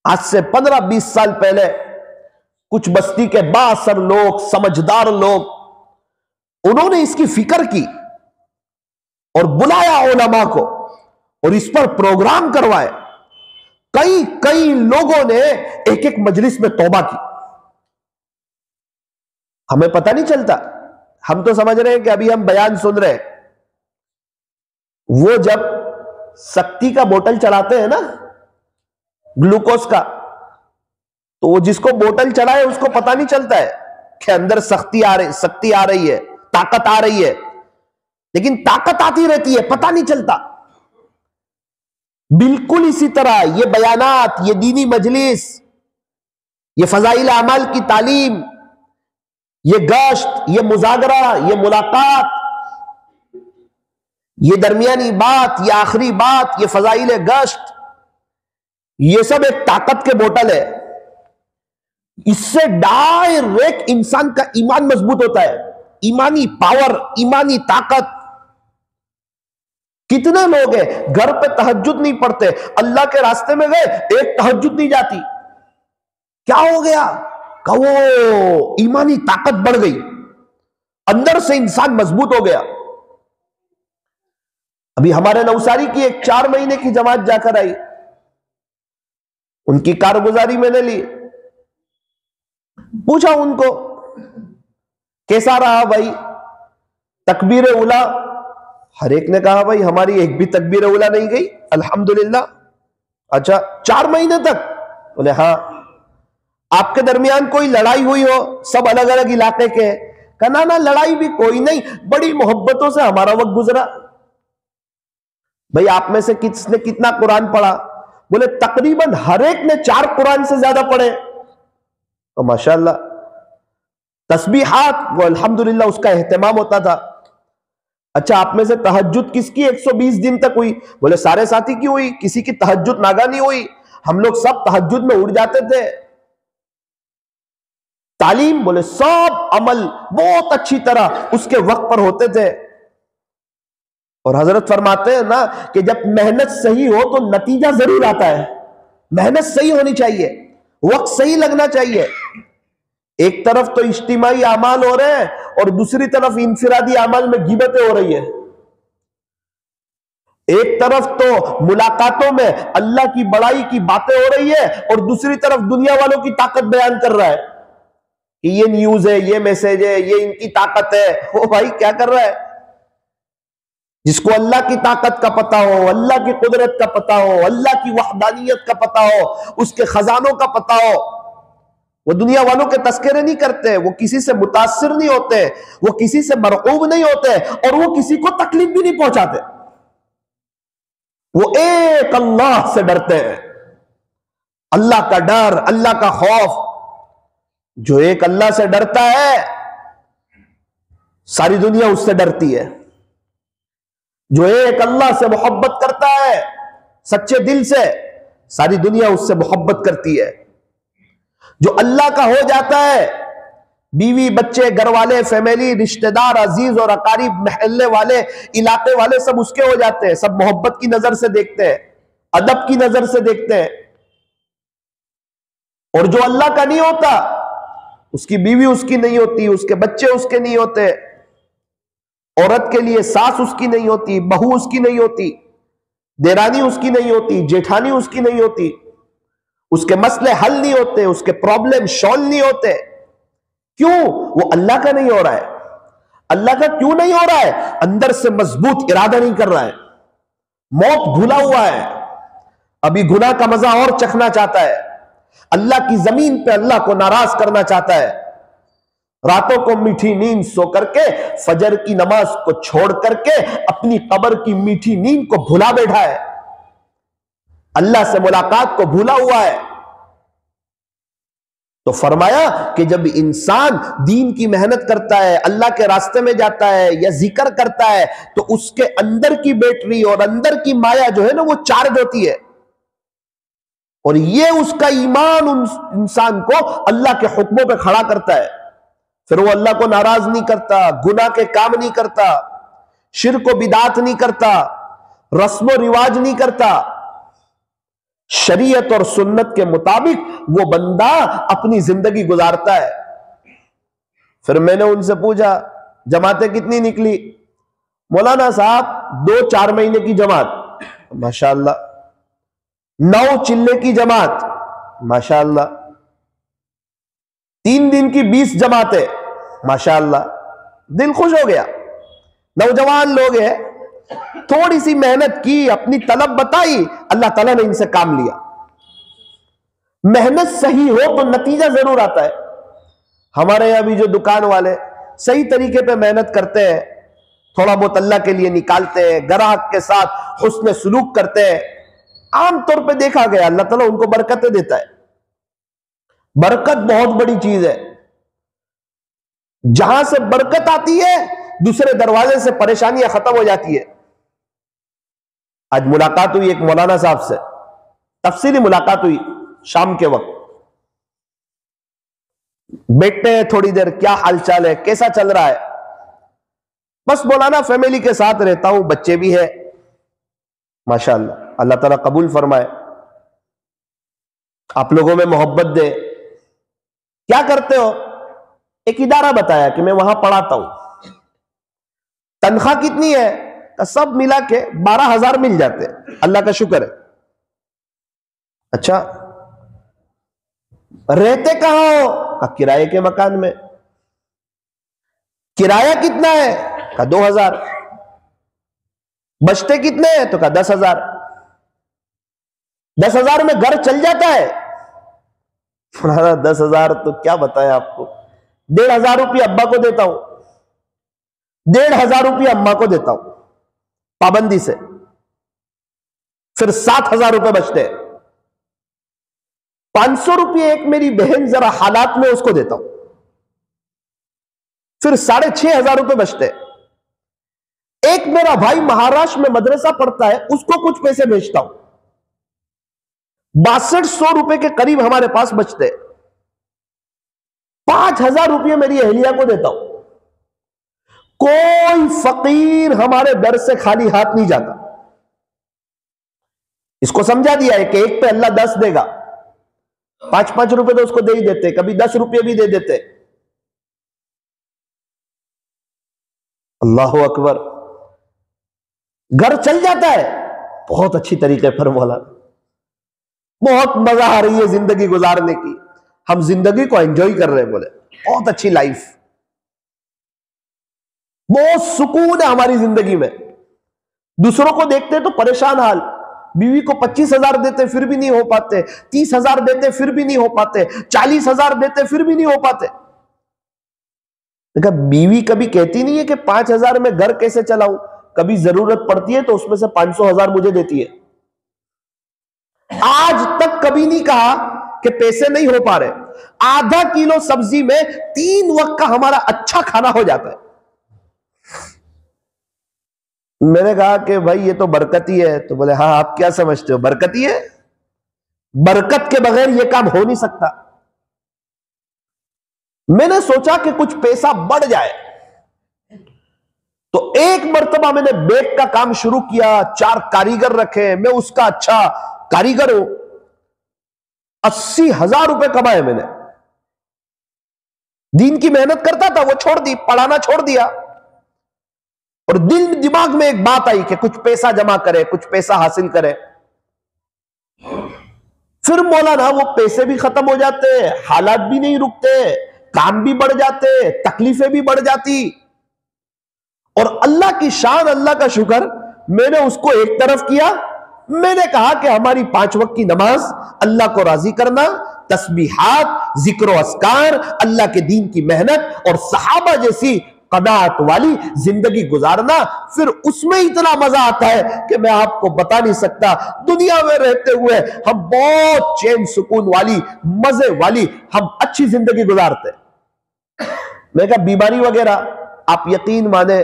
आज से 15-20 साल पहले कुछ बस्ती के बाअसर लोग, समझदार लोग, उन्होंने इसकी फिक्र की और बुलाया उलमा को और इस पर प्रोग्राम करवाए। कई कई लोगों ने एक एक मजलिस में तौबा की। हमें पता नहीं चलता, हम तो समझ रहे हैं कि अभी हम बयान सुन रहे हैं। वो जब शक्ति का बोतल चलाते हैं ना, ग्लूकोज का, तो वो जिसको बोतल चलाए उसको पता नहीं चलता है कि अंदर शक्ति आ रही है, ताकत आ रही है, लेकिन ताकत आती रहती है, पता नहीं चलता। बिल्कुल इसी तरह ये बयानात, ये दीनी मजलिस, ये फजाइल अमाल की तालीम, ये गश्त, ये मुजागरा, ये मुलाकात, ये दरमियानी बात, ये आखिरी बात, ये फजाइल गश्त, ये सब एक ताकत के बोतल है। इससे डायरेक्ट इंसान का ईमान मजबूत होता है, ईमानी पावर, ईमानी ताकत। कितने लोग हैं घर पे तहज्जुद नहीं पढ़ते, अल्लाह के रास्ते में गए, एक तहज्जुद नहीं जाती, क्या हो गया? वो ईमानी ताकत बढ़ गई, अंदर से इंसान मजबूत हो गया। अभी हमारे नवसारी की एक 4 महीने की जमात जाकर आई, उनकी कारगुजारी मैंने ली, पूछा उनको कैसा रहा भाई तकबीर उला। हर एक ने कहा भाई हमारी एक भी तकबीर उला नहीं गई, अल्हम्दुलिल्लाह। अच्छा 4 महीने तक? बोले हाँ। आपके दरमियान कोई लड़ाई हुई हो, सब अलग अलग इलाके के? कहना ना, लड़ाई भी कोई नहीं, बड़ी मोहब्बतों से हमारा वक्त गुजरा। भाई आप में से किसने कितना कुरान पढ़ा? बोले तकरीबन हर एक ने 4 कुरान से ज्यादा पढ़े। तो माशाअल्लाह, तस्बीहात वो अल्हम्दुलिल्लाह उसका एहतमाम होता था। अच्छा आप में से तहज्जुद किसकी 120 दिन तक हुई? बोले सारे साथी की हुई, किसी की तहज्जुद नागा नहीं हुई, हम लोग सब तहज्जुद में उड़ जाते थे। तालीम, बोले सब अमल बहुत अच्छी तरह उसके वक्त पर होते थे। और हजरत फरमाते हैं ना कि जब मेहनत सही हो तो नतीजा जरूर आता है। मेहनत सही होनी चाहिए, वक्त सही लगना चाहिए। एक तरफ तो इज्तिमाई अमाल हो रहे हैं और दूसरी तरफ इंफिरादी अमाल में गिबतें हो रही है। एक तरफ तो मुलाकातों में अल्लाह की बड़ाई की बातें हो रही है और दूसरी तरफ दुनिया वालों की ताकत बयान कर रहा है कि ये न्यूज है, ये मैसेज है, ये इनकी ताकत है। ओ भाई क्या कर रहा है? जिसको अल्लाह की ताकत का पता हो, अल्लाह की कुदरत का पता हो, अल्लाह की वहदानियत का पता हो, उसके खजानों का पता हो, वो दुनिया वालों के तस्करे नहीं करते, वो किसी से मुतासिर नहीं होते, वो किसी से मरऊब नहीं होते और वो किसी को तकलीफ भी नहीं पहुंचाते। वो एक अल्लाह से डरते हैं। अल्लाह का डर, अल्लाह का खौफ। जो एक अल्लाह से डरता है सारी दुनिया उससे डरती है। जो एक अल्लाह से मोहब्बत करता है सच्चे दिल से, सारी दुनिया उससे मोहब्बत करती है। जो अल्लाह का हो जाता है, बीवी बच्चे घर वाले फैमिली रिश्तेदार अजीज और अकारीब महल्ले वाले इलाके वाले सब उसके हो जाते हैं। सब मोहब्बत की नजर से देखते हैं, अदब की नजर से देखते हैं। और जो अल्लाह का नहीं होता उसकी बीवी उसकी नहीं होती, उसके बच्चे उसके नहीं होते, औरत के लिए सास उसकी नहीं होती, बहू उसकी नहीं होती, देरानी उसकी नहीं होती, जेठानी उसकी नहीं होती, उसके मसले हल नहीं होते, उसके प्रॉब्लम सॉल्व नहीं होते। क्यों? वो अल्लाह का नहीं हो रहा है। अल्लाह का क्यों नहीं हो रहा है? अंदर से मजबूत इरादा नहीं कर रहा है, मौत भूला हुआ है, अभी गुनाह का मजा और चखना चाहता है, अल्लाह की जमीन पे अल्लाह को नाराज करना चाहता है, रातों को मीठी नींद सो करके फजर की नमाज को छोड़ करके अपनी कब्र की मीठी नींद को भुला बैठा है, अल्लाह से मुलाकात को भूला हुआ है। तो फरमाया कि जब इंसान दीन की मेहनत करता है, अल्लाह के रास्ते में जाता है या जिक्र करता है, तो उसके अंदर की बैटरी और अंदर की माया जो है ना वो चार्ज होती है, और ये उसका ईमान उन इंसान को अल्लाह के हुक्मों पे खड़ा करता है। फिर वो अल्लाह को नाराज नहीं करता, गुनाह के काम नहीं करता, शिर्क व बिदात नहीं करता, रस्म रिवाज नहीं करता, शरीयत और सुन्नत के मुताबिक वो बंदा अपनी जिंदगी गुजारता है। फिर मैंने उनसे पूछा जमातें कितनी निकली? मौलाना साहब 2-4 महीने की जमात माशाअल्लाह, 9 चिल्ले की जमात माशाअल्लाह, 3 दिन की 20 जमातें माशाअल्लाह। दिल खुश हो गया, नौजवान लोग हैं, थोड़ी सी मेहनत की, अपनी तलब बताई, अल्लाह ताला ने इनसे काम लिया। मेहनत सही हो तो नतीजा जरूर आता है। हमारे यहां भी जो दुकान वाले सही तरीके पे मेहनत करते हैं, थोड़ा बहुत अल्लाह के लिए निकालते हैं, ग्राहक के साथ हुस्न सुलूक करते हैं, आमतौर पे देखा गया अल्लाह ताला उनको बरकतें देता है। बरकत बहुत बड़ी चीज है, जहां से बरकत आती है दूसरे दरवाजे से परेशानियां खत्म हो जाती है। आज मुलाकात हुई एक मौलाना साहब से, तफसीली मुलाकात हुई शाम के वक्त। बैठते हैं थोड़ी देर, क्या हालचाल है, कैसा चल रहा है? बस मौलाना फैमिली के साथ रहता हूं, बच्चे भी है माशाअल्लाह, अल्लाह ताला कबूल फरमाए, आप लोगों में मोहब्बत दे। क्या करते हो? एक इदारा बताया कि मैं वहां पढ़ाता हूं। तनख्वाह कितनी है? सब मिला के 12,000 मिल जाते, अल्लाह का शुक्र है। अच्छा, रहते कहां हो? का किराए के मकान में। किराया कितना है? का 2,000। बचते कितने हैं? तो का 10,000। 10,000 में घर चल जाता है? 10,000 तो क्या बताएं आपको, 1,500 रुपये अब्बा को देता हूं, 1,500 रुपये अम्मा को देता हूं पाबंदी से, फिर 7,000 रुपये बचते हैं। 500 रुपये एक मेरी बहन जरा हालात में उसको देता हूं, फिर 6,500 रुपये बचते हैं। एक मेरा भाई महाराष्ट्र में मदरसा पढ़ता है, उसको कुछ पैसे भेजता हूं, 6200 रुपए के करीब हमारे पास बचते हैं। 5,000 रुपये मेरी अहलिया को देता हूं। कोई फकीर हमारे दर से खाली हाथ नहीं जाता। इसको समझा दिया है कि एक पे अल्लाह 10 देगा, 5-5 रुपए तो उसको दे ही देते, कभी 10 रुपये भी दे देते। अल्लाह अकबर, घर चल जाता है बहुत अच्छी तरीके पर। मौला बहुत मजा आ रही है जिंदगी गुजारने की, हम जिंदगी को एंजॉय कर रहे हैं, बोले बहुत अच्छी लाइफ, बहुत सुकून है हमारी जिंदगी में। दूसरों को देखते तो परेशान हाल, बीवी को 25,000 देते फिर भी नहीं हो पाते, 30,000 देते फिर भी नहीं हो पाते, 40,000 देते फिर भी नहीं हो पाते। देखा, बीवी कभी कहती नहीं है कि 5,000 में घर कैसे चलाऊं, कभी जरूरत पड़ती है तो उसमें से 500,000 मुझे देती है। आज तक कभी नहीं कहा कि पैसे नहीं हो पा रहे। आधा किलो सब्जी में 3 वक्त का हमारा अच्छा खाना हो जाता है। मैंने कहा कि भाई ये तो बरकत ही है। तो बोले हाँ, आप क्या समझते हो, बरकत ही है? बरकत के बगैर ये काम हो नहीं सकता। मैंने सोचा कि कुछ पैसा बढ़ जाए, तो एक मर्तबा मैंने बेग का काम शुरू किया, 4 कारीगर रखे, मैं उसका अच्छा कारीगर हूं। 80,000 रुपए कमाए मैंने। दीन की मेहनत करता था, वो छोड़ दी, पढ़ाना छोड़ दिया। और दिल दिमाग में एक बात आई कि कुछ पैसा जमा करे, कुछ पैसा हासिल करे। फिर मौलाना वो पैसे भी खत्म हो जाते, हालात भी नहीं रुकते, काम भी बढ़ जाते, तकलीफें भी बढ़ जाती। और अल्लाह की शान, अल्लाह का शुक्र, मैंने उसको एक तरफ किया। मैंने कहा कि हमारी 5 वक्त की नमाज, अल्लाह को राजी करना, तस्बीहात, जिक्र अस्कार, अल्लाह के दीन की मेहनत और सहाबा जैसी कनात वाली जिंदगी गुजारना, फिर उसमें इतना मजा आता है कि मैं आपको बता नहीं सकता। दुनिया में रहते हुए हम बहुत चैन सुकून वाली, मजे वाली, हम अच्छी जिंदगी गुजारते। मैं कहा बीमारी वगैरह आप यकीन माने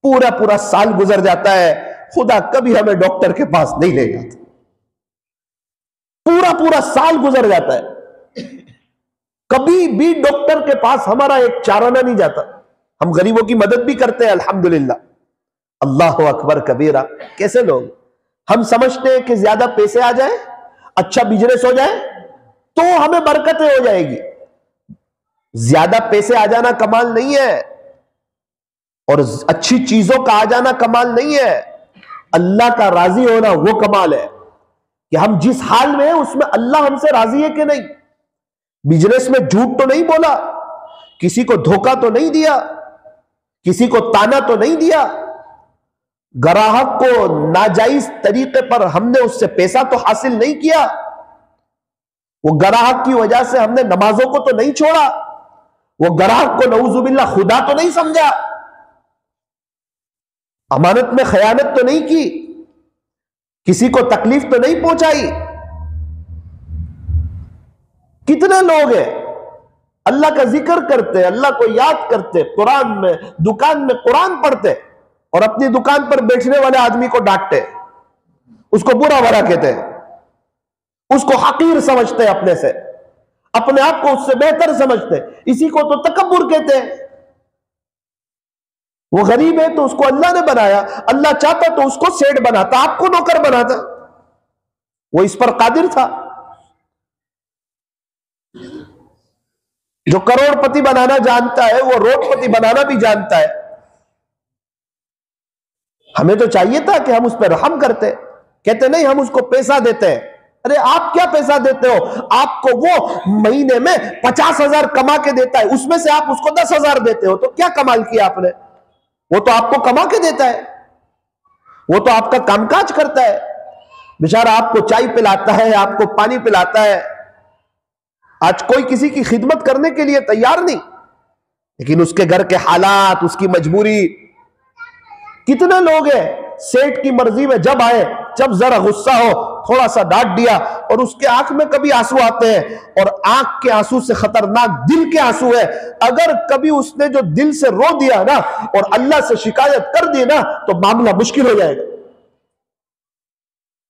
पूरा पूरा साल गुजर जाता है, खुदा कभी हमें डॉक्टर के पास नहीं ले जाता। पूरा पूरा साल गुजर जाता है, कभी भी डॉक्टर के पास हमारा एक चाराना नहीं जाता। हम गरीबों की मदद भी करते हैं अल्हम्दुलिल्लाह, अल्लाह अकबर कबीरा। कैसे लोग, हम समझते हैं कि ज्यादा पैसे आ जाए, अच्छा बिजनेस हो जाए तो हमें बरकतें हो जाएगी। ज्यादा पैसे आ जाना कमाल नहीं है, और अच्छी चीजों का आ जाना कमाल नहीं है। अल्लाह का राजी होना वो कमाल है कि हम जिस हाल में हैं उसमें अल्लाह हमसे राजी है कि नहीं। बिजनेस में झूठ तो नहीं बोला, किसी को धोखा तो नहीं दिया, किसी को ताना तो नहीं दिया, ग्राहक को नाजायज तरीके पर हमने उससे पैसा तो हासिल नहीं किया, वो ग्राहक की वजह से हमने नमाजों को तो नहीं छोड़ा, वो ग्राहक को नऊजुबिल्लाह खुदा तो नहीं समझा, अमानत में खयानत तो नहीं की, किसी को तकलीफ तो नहीं पहुंचाई। कितने लोग हैं अल्लाह का जिक्र करते, अल्लाह को याद करते, कुरान में दुकान में कुरान पढ़ते और अपनी दुकान पर बैठने वाले आदमी को डांटते, उसको बुरा भला कहते, उसको हकीर समझते, अपने से अपने आप को उससे बेहतर समझते। इसी को तो तकब्बुर कहते हैं। वो गरीब है तो उसको अल्लाह ने बनाया, अल्लाह चाहता तो उसको सेठ बनाता, आपको नौकर बनाता, वो इस पर कादिर था। जो करोड़पति बनाना जानता है वो रोडपति बनाना भी जानता है। हमें तो चाहिए था कि हम उस पर रहम करते, कहते नहीं हम उसको पैसा देते हैं। अरे आप क्या पैसा देते हो, आपको वो महीने में 50,000 कमा के देता है, उसमें से आप उसको 10,000 देते हो, तो क्या कमाल किया आपने। वो तो आपको कमा के देता है, वो तो आपका कामकाज करता है, बेचारा आपको चाय पिलाता है, आपको पानी पिलाता है। आज कोई किसी की खिदमत करने के लिए तैयार नहीं, लेकिन उसके घर के हालात, उसकी मजबूरी। कितने लोग हैं सेठ की मर्जी में जब आए, जब जरा गुस्सा हो थोड़ा सा डांट दिया और उसके आंख में कभी आंसू आते हैं, और आंख के आंसू से खतरनाक दिल के आंसू है। अगर कभी उसने जो दिल से रो दिया ना और अल्लाह से शिकायत कर दी ना तो मामला मुश्किल हो जाएगा।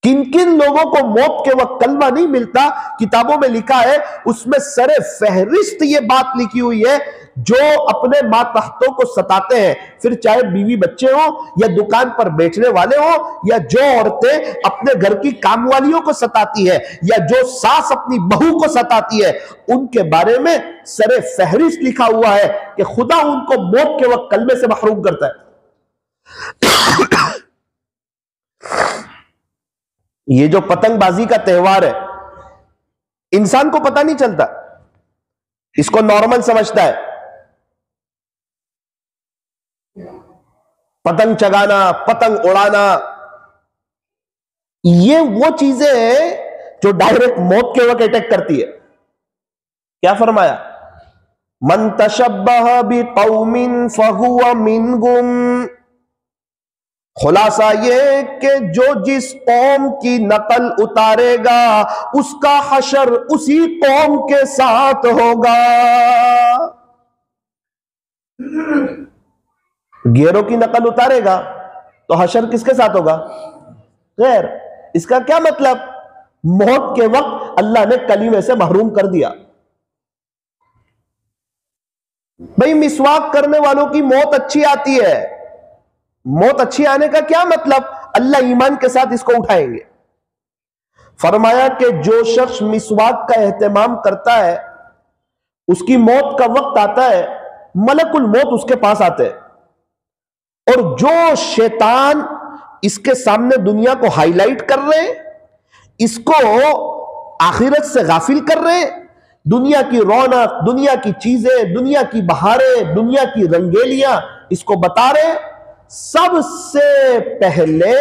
किन किन लोगों को मौत के वक्त कलमा नहीं मिलता, किताबों में लिखा है, उसमें सरे फहरिस्त ये बात लिखी हुई है, जो अपने मातहतों को सताते हैं, फिर चाहे बीवी बच्चे हो या दुकान पर बैठने वाले हो, या जो औरतें अपने घर की कामवालियों को सताती है, या जो सास अपनी बहू को सताती है, उनके बारे में सरे फहरिस्त लिखा हुआ है कि खुदा उनको मौत के वक्त कलमे से महरूम करता है। ये जो पतंगबाजी का त्योहार है, इंसान को पता नहीं चलता, इसको नॉर्मल समझता है। पतंग चगाना, पतंग उड़ाना, ये वो चीजें हैं जो डायरेक्ट मौत के वक्त अटैक करती है। क्या फरमाया, मन तशब्बह बिकौमिन फहुवा मिनहुम। खुलासा ये कि जो जिस कौम की नकल उतारेगा उसका हशर उसी कौम के साथ होगा। गैरों की नकल उतारेगा तो हशर किसके साथ होगा, गैर। इसका क्या मतलब, मौत के वक्त अल्लाह ने कलीमे से महरूम कर दिया। भाई मिसवाक करने वालों की मौत अच्छी आती है, मौत अच्छी आने का क्या मतलब, अल्लाह ईमान के साथ इसको उठाएंगे। फरमाया कि जो शख्स मिसवाक का एहतमाम करता है उसकी मौत का वक्त आता है, मलकुल मौत उसके पास आते हैं, और जो शैतान इसके सामने दुनिया को हाईलाइट कर रहे हैं, इसको आखिरत से गाफिल कर रहे हैं, दुनिया की रौनक, दुनिया की चीजें, दुनिया की बहारें, दुनिया की रंगेलियां इसको बता रहे हैं, सबसे पहले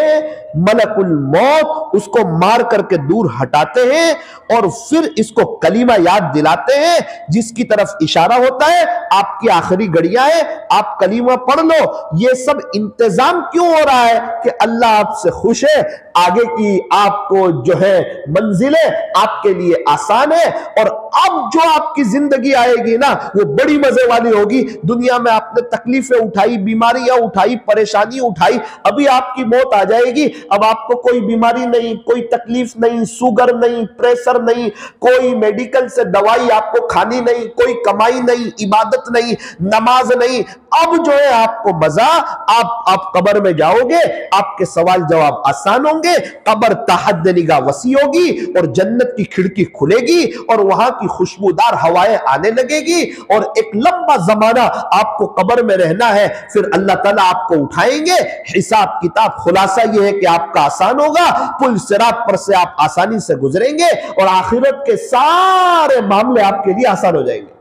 मलकुल मौत उसको मार करके दूर हटाते हैं और फिर इसको कलीमा याद दिलाते हैं, जिसकी तरफ इशारा होता है आपकी आखिरी घड़ियां है, आप कलीमा पढ़ लो। ये सब इंतजाम क्यों हो रहा है कि अल्लाह आपसे खुश है, आगे की आपको जो है मंजिलें आपके लिए आसान है, और अब जो आपकी जिंदगी आएगी ना वो बड़ी मजे वाली होगी। दुनिया में आपने तकलीफें उठाई, बीमारियां उठाई, परेशानी उठाई, अभी आपकी मौत आ जाएगी, अब आपको कोई बीमारी नहीं, कोई तकलीफ नहीं, शुगर नहीं, प्रेशर नहीं, कोई मेडिकल से दवाई आपको खानी नहीं, कोई कमाई नहीं, इबादत नहीं, नमाज नहीं, अब जो है आपको मजा, आप कब्र में जाओगे, आपके सवाल जवाब आसान होंगे, कब्र तहद निगाह वसी होगी और जन्नत की खिड़की खुलेगी और वहां की खुशबूदार हवाएं आने लगेगी, और एक लंबा जमाना आपको कब्र में रहना है, फिर अल्लाह ताला आपको उठाएंगे, हिसाब किताब, खुलासा यह है कि आपका आसान होगा, पुल सिरात पर से आप आसानी से गुजरेंगे और आखिरत के सारे मामले आपके लिए आसान हो जाएंगे।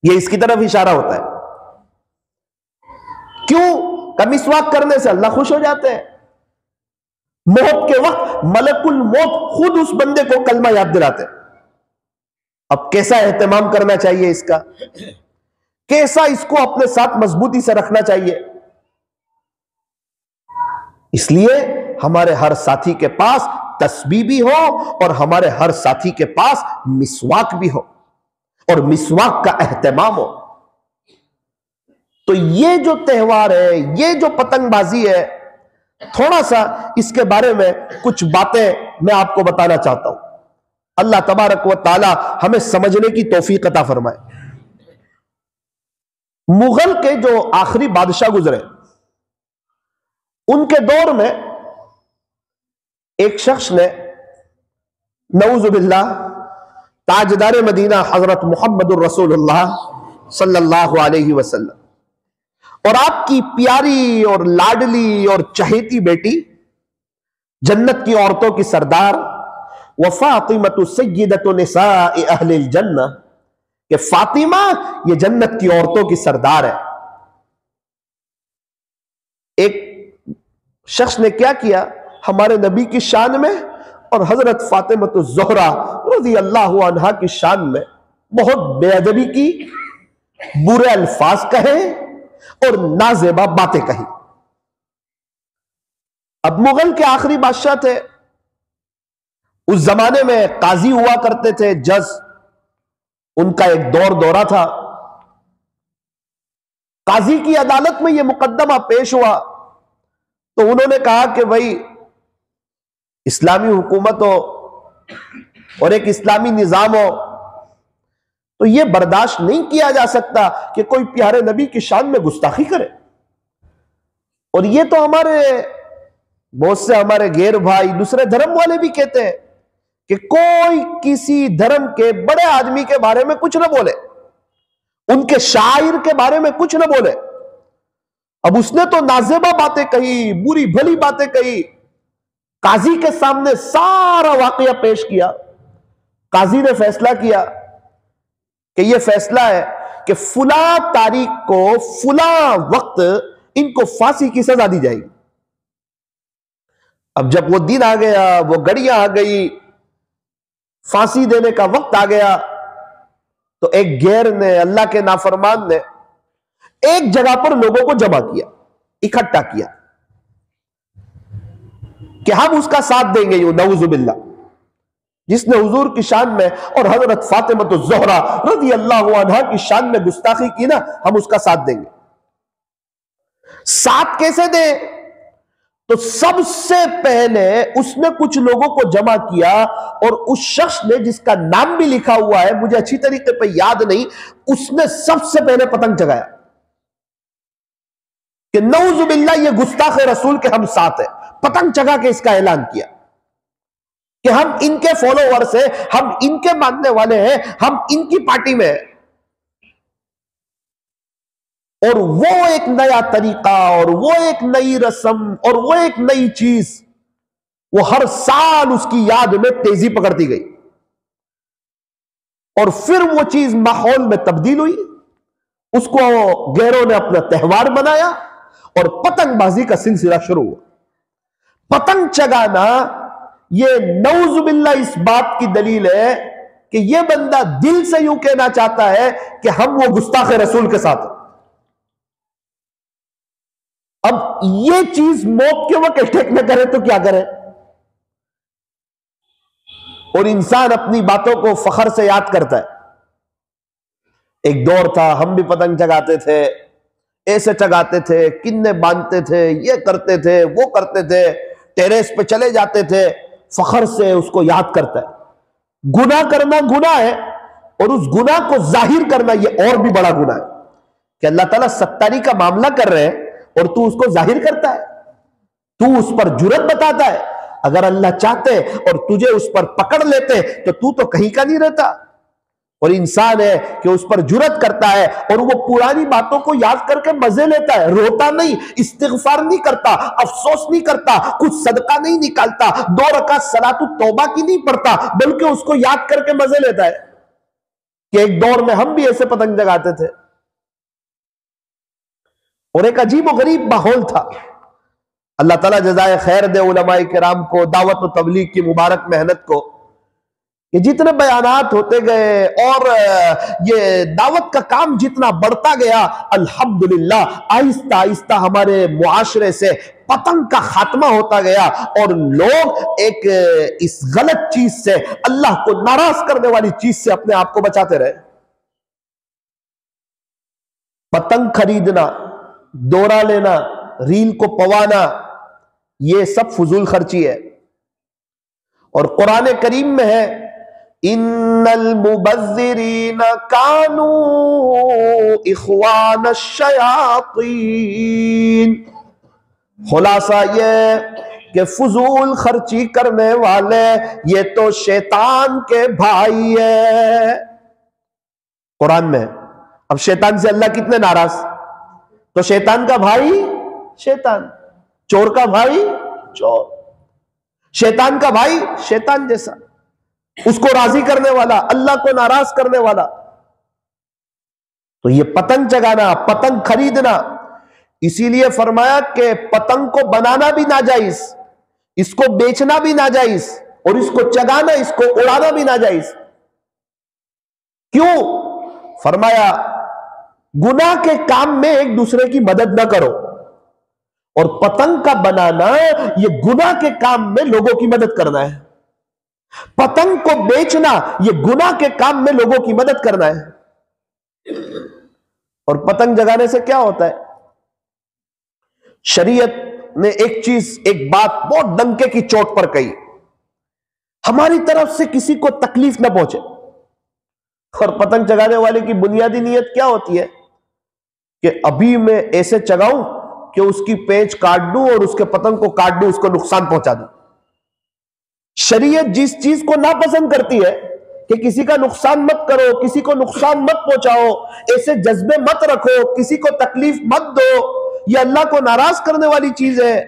यह इसकी तरफ इशारा होता है। क्यों? कमिसवाक करने से अल्लाह खुश हो जाते हैं। मौत के वक्त मलकुल मौत खुद उस बंदे को कलमा याद दिलाते हैं। अब कैसा एहतमाम करना चाहिए इसका, कैसा इसको अपने साथ मजबूती से रखना चाहिए। इसलिए हमारे हर साथी के पास तस्बीह भी हो और हमारे हर साथी के पास मिसवाक भी हो और मिसवाक का एहतमाम हो। तो ये जो त्योहार है, ये जो पतंगबाजी है, थोड़ा सा इसके बारे में कुछ बातें मैं आपको बताना चाहता हूं। अल्लाह तबारक व ताला हमें समझने की तौफीक अता फरमाए। मुगल के जो आखिरी बादशाह गुजरे, उनके दौर में एक शख्स ने नऊजुबिल्लाह ताजदार मदीना हजरत मुहम्मदुर रसूलुल्लाह सल्लल्लाहु अलैहि वसल्लम और आपकी प्यारी और लाडली और चहेती बेटी, जन्नत की औरतों की सरदार व फातिमतु सय्यदतु निसाए अहलिल जन्नह, कि फातिमा ये जन्नत की औरतों की सरदार है। एक शख्स ने क्या किया, हमारे नबी की शान में और हजरत फातिमतु ज़ोहरा रज़ी अल्लाह अन्हा की शान में बहुत बेअदबी की, बुरे अल्फाज कहे और नाजेबा बातें कही। अब मुगल के आखिरी बादशाह थे, उस जमाने में काजी हुआ करते थे, जज, उनका एक दौरा था। काजी की अदालत में यह मुकदमा पेश हुआ तो उन्होंने कहा कि भाई इस्लामी हुकूमत हो और एक इस्लामी निजाम हो, तो यह बर्दाश्त नहीं किया जा सकता कि कोई प्यारे नबी की शान में गुस्ताखी करे। और यह तो हमारे बहुत से हमारे गैर भाई दूसरे धर्म वाले भी कहते हैं कि कोई किसी धर्म के बड़े आदमी के बारे में कुछ ना बोले, उनके शायर के बारे में कुछ ना बोले। अब उसने तो नाजेबा बातें कही, बुरी भली बातें कही, काजी के सामने सारा वाकया पेश किया। काजी ने फैसला किया कि यह फैसला है कि फुला तारीख को फुला वक्त इनको फांसी की सजा दी जाएगी। अब जब वो दिन आ गया, वो घड़ियां आ गई, फांसी देने का वक्त आ गया, तो एक गैर ने, अल्लाह के नाफरमान ने एक जगह पर लोगों को जमा किया, इकट्ठा किया कि हम उसका साथ देंगे। यू नऊजुबिल्लाह, जिसने हुजूर की शान में और हजरत फातिमा ज़ोहरा रज़ी अल्लाह अन्हा की शान में गुस्ताखी की ना, हम उसका साथ देंगे। साथ कैसे दें? तो सबसे पहले उसने कुछ लोगों को जमा किया और उस शख्स ने, जिसका नाम भी लिखा हुआ है, मुझे अच्छी तरीके पे याद नहीं, उसने सबसे पहले पतंग जगाया कि नऊजुबिल्लाह ये गुस्ताख रसूल के हम साथ है। पतंग जगा के इसका ऐलान किया कि हम इनके फॉलोवर्स हैं, हम इनके मानने वाले हैं, हम इनकी पार्टी में हैं। और वो एक नया तरीका और वो एक नई रस्म और वो एक नई चीज, वो हर साल उसकी याद में तेजी पकड़ती गई और फिर वो चीज माहौल में तब्दील हुई। उसको गैरों ने अपना त्योहार बनाया और पतंगबाजी का सिलसिला शुरू हुआ। पतंग चगाना ये नऊजुबिल्ला इस बात की दलील है कि ये बंदा दिल से यूं कहना चाहता है कि हम वो गुस्ताखे रसूल के साथ। अब ये चीज मौत के वक्त अटैक न करे तो क्या करे? और इंसान अपनी बातों को फखर से याद करता है। एक दौर था, हम भी पतंग चगाते थे, ऐसे चगाते थे, किन्ने बांधते थे, ये करते थे, वो करते थे, टेरेस पे चले जाते थे, फखर से उसको याद करता है। गुनाह करना गुनाह है और उस गुनाह को जाहिर करना ये और भी बड़ा गुनाह है कि अल्लाह ताला सत्तारी का मामला कर रहे हैं और तू उसको जाहिर करता है, तू उस पर जुर्रत बताता है। अगर अल्लाह चाहते और तुझे उस पर पकड़ लेते तो तू तो कहीं का नहीं रहता। और इंसान है कि उस पर जुर्रत करता है और वो पुरानी बातों को याद करके मजे लेता है, रोता नहीं, इस्तिगफार नहीं करता, अफसोस नहीं करता, कुछ सदका नहीं निकालता, 2 रकात सलातु तौबा की नहीं पढ़ता, बल्कि उसको याद करके मजे लेता है। कि एक दौर में हम भी ऐसे पतंग जगाते थे और एक अजीब और गरीब माहौल था। अल्लाह ताला जज़ाए खैर दे उलमाए किराम को, दावत और तबलीग की मुबारक मेहनत को। ये जितने बयानात होते गए और ये दावत का काम जितना बढ़ता गया, अल्हम्दुलिल्लाह आहिस्ता आहिस्ता हमारे मुआशरे से पतंग का खात्मा होता गया और लोग एक इस गलत चीज से, अल्लाह को नाराज करने वाली चीज से अपने आप को बचाते रहे। पतंग खरीदना, दौरा लेना, रील को पवाना, ये सब फजूल खर्ची है। और कुरान करीम में है, इन्नल मुबज़्ज़िरीन कानू इख्वान शयातीन। खुलासा ये कि फजूल खर्ची करने वाले ये तो शैतान के भाई है। कुरान में। अब शैतान से अल्लाह कितने नाराज? तो शैतान का भाई शैतान, चोर का भाई चोर, शैतान का भाई शैतान जैसा, उसको राजी करने वाला, अल्लाह को नाराज करने वाला। तो ये पतंग चगाना, पतंग खरीदना, इसीलिए फरमाया कि पतंग को बनाना भी नाजायज, इसको बेचना भी नाजायज और इसको चगाना, इसको उड़ाना भी नाजायज। क्यों? फरमाया गुनाह के काम में एक दूसरे की मदद न करो। और पतंग का बनाना ये गुनाह के काम में लोगों की मदद करना है। पतंग को बेचना ये गुनाह के काम में लोगों की मदद करना है। और पतंग जगाने से क्या होता है? शरीयत ने एक चीज, एक बात बहुत डंके की चोट पर कही, हमारी तरफ से किसी को तकलीफ ना पहुंचे। और पतंग चगाने वाले की बुनियादी नीयत क्या होती है कि अभी मैं ऐसे चगाऊं कि उसकी पेंच काट दूं और उसके पतंग को काट दूं, उसको नुकसान पहुंचा दूं। शरीयत जिस चीज को नापसंद करती है कि किसी का नुकसान मत करो, किसी को नुकसान मत पहुंचाओ, ऐसे जज्बे मत रखो, किसी को तकलीफ मत दो, ये अल्लाह को नाराज करने वाली चीज है।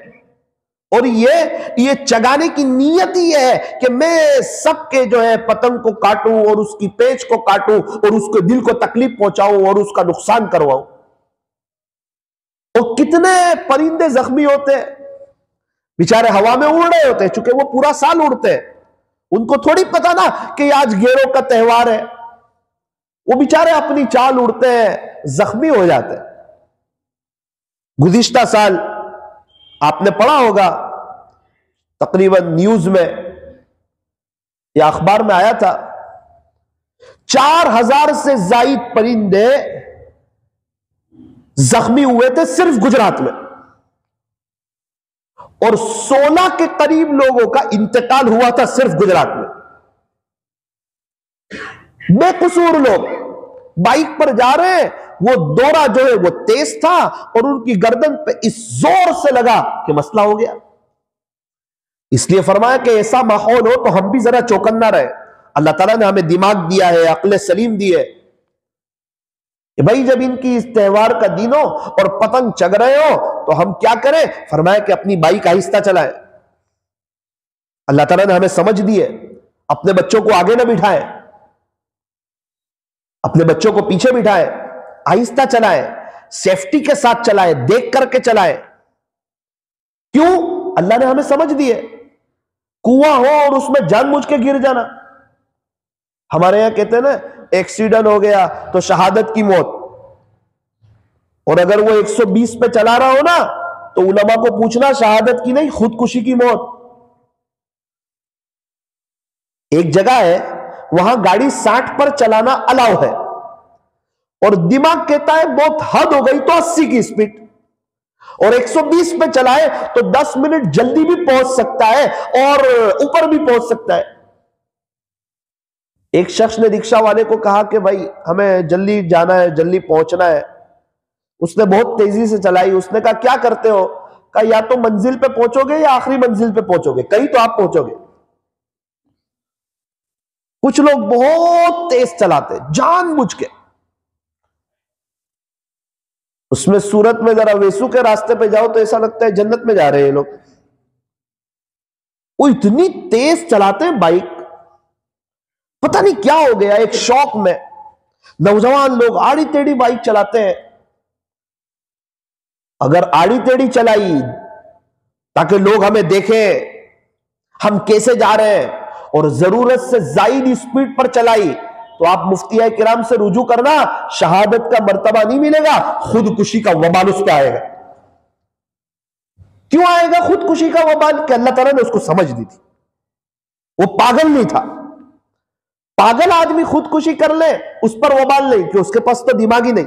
और ये चगाने की नीयत ही है कि मैं सबके जो है पतंग को काटूं और उसकी पेंच को काटूं और उसके दिल को तकलीफ पहुंचाऊं और उसका नुकसान करवाऊं। और कितने परिंदे जख्मी होते हैं, बेचारे हवा में उड़ रहे होते हैं, चूंकि वो पूरा साल उड़ते हैं, उनको थोड़ी पता ना कि आज गेरों का त्योहार है। वो बेचारे अपनी चाल उड़ते हैं, जख्मी हो जाते हैं। गुज़िश्ता साल आपने पढ़ा होगा, तकरीबन न्यूज में या अखबार में आया था, 4000 से जायद परिंदे जख्मी हुए थे सिर्फ गुजरात में, और 16 के करीब लोगों का इंतकाल हुआ था सिर्फ गुजरात में। बेकसूर लोग बाइक पर जा रहे हैं, वो दौरा जो है वो तेज था और उनकी गर्दन पे इस जोर से लगा कि मसला हो गया। इसलिए फरमाया कि ऐसा माहौल हो तो हम भी जरा चौकन्ना रहे। अल्लाह ताला ने हमें दिमाग दिया है, अक्ल सलीम दी है कि भाई जब इनकी इस त्योहार का दिन हो और पतंग चग रहे हो तो हम क्या करें। फरमाया कि अपनी बाइक आहिस्ता चलाएं। अल्लाह ताला ने हमें समझ दी है, अपने बच्चों को आगे ना बिठाएं, अपने बच्चों को पीछे बिठाएं, आहिस्ता चलाएं, सेफ्टी के साथ चलाएं, देख करके चलाएं। क्यों? अल्लाह ने हमें समझ दी है। कुआं हो और उसमें जानबूझ के गिर जाना, हमारे यहां कहते हैं ना, एक्सीडेंट हो गया तो शहादत की मौत, और अगर वो 120 पे चला रहा हो ना तो उलमा को पूछना, शहादत की नहीं, खुदकुशी की मौत। एक जगह है वहां गाड़ी 60 पर चलाना अलाउ है, और दिमाग कहता है बहुत हद हो गई तो 80 की स्पीड, और 120 पे चलाए तो 10 मिनट जल्दी भी पहुंच सकता है और ऊपर भी पहुंच सकता है। एक शख्स ने रिक्शा वाले को कहा कि भाई हमें जल्दी जाना है, जल्दी पहुंचना है। उसने बहुत तेजी से चलाई। उसने कहा क्या करते हो? कहा या तो मंजिल पे पहुंचोगे या आखिरी मंजिल पे पहुंचोगे, कहीं तो आप पहुंचोगे। कुछ लोग बहुत तेज चलाते जानबूझ के। उसमें सूरत में जरा वेसू के रास्ते पे जाओ तो ऐसा लगता है जन्नत में जा रहे हैं लोग। वो इतनी तेज चलाते हैं बाइक, पता नहीं क्या हो गया। एक शौक में नौजवान लोग आड़ी टेढ़ी बाइक चलाते हैं। अगर आड़ी टेढ़ी चलाई ताकि लोग हमें देखें हम कैसे जा रहे हैं, और जरूरत से ज्यादा स्पीड पर चलाई, तो आप मुफ्तिया किराम से रुजू करना, शहादत का मर्तबा नहीं मिलेगा, खुदकुशी का वबाल उस पर आएगा। क्यों आएगा खुदकुशी का वबाल? कि अल्लाह ताला ने उसको समझ दी थी, वो पागल नहीं था। पागल आदमी खुदकुशी कर ले, उस पर वबाल नहीं, कि उसके पास तो दिमाग ही नहीं।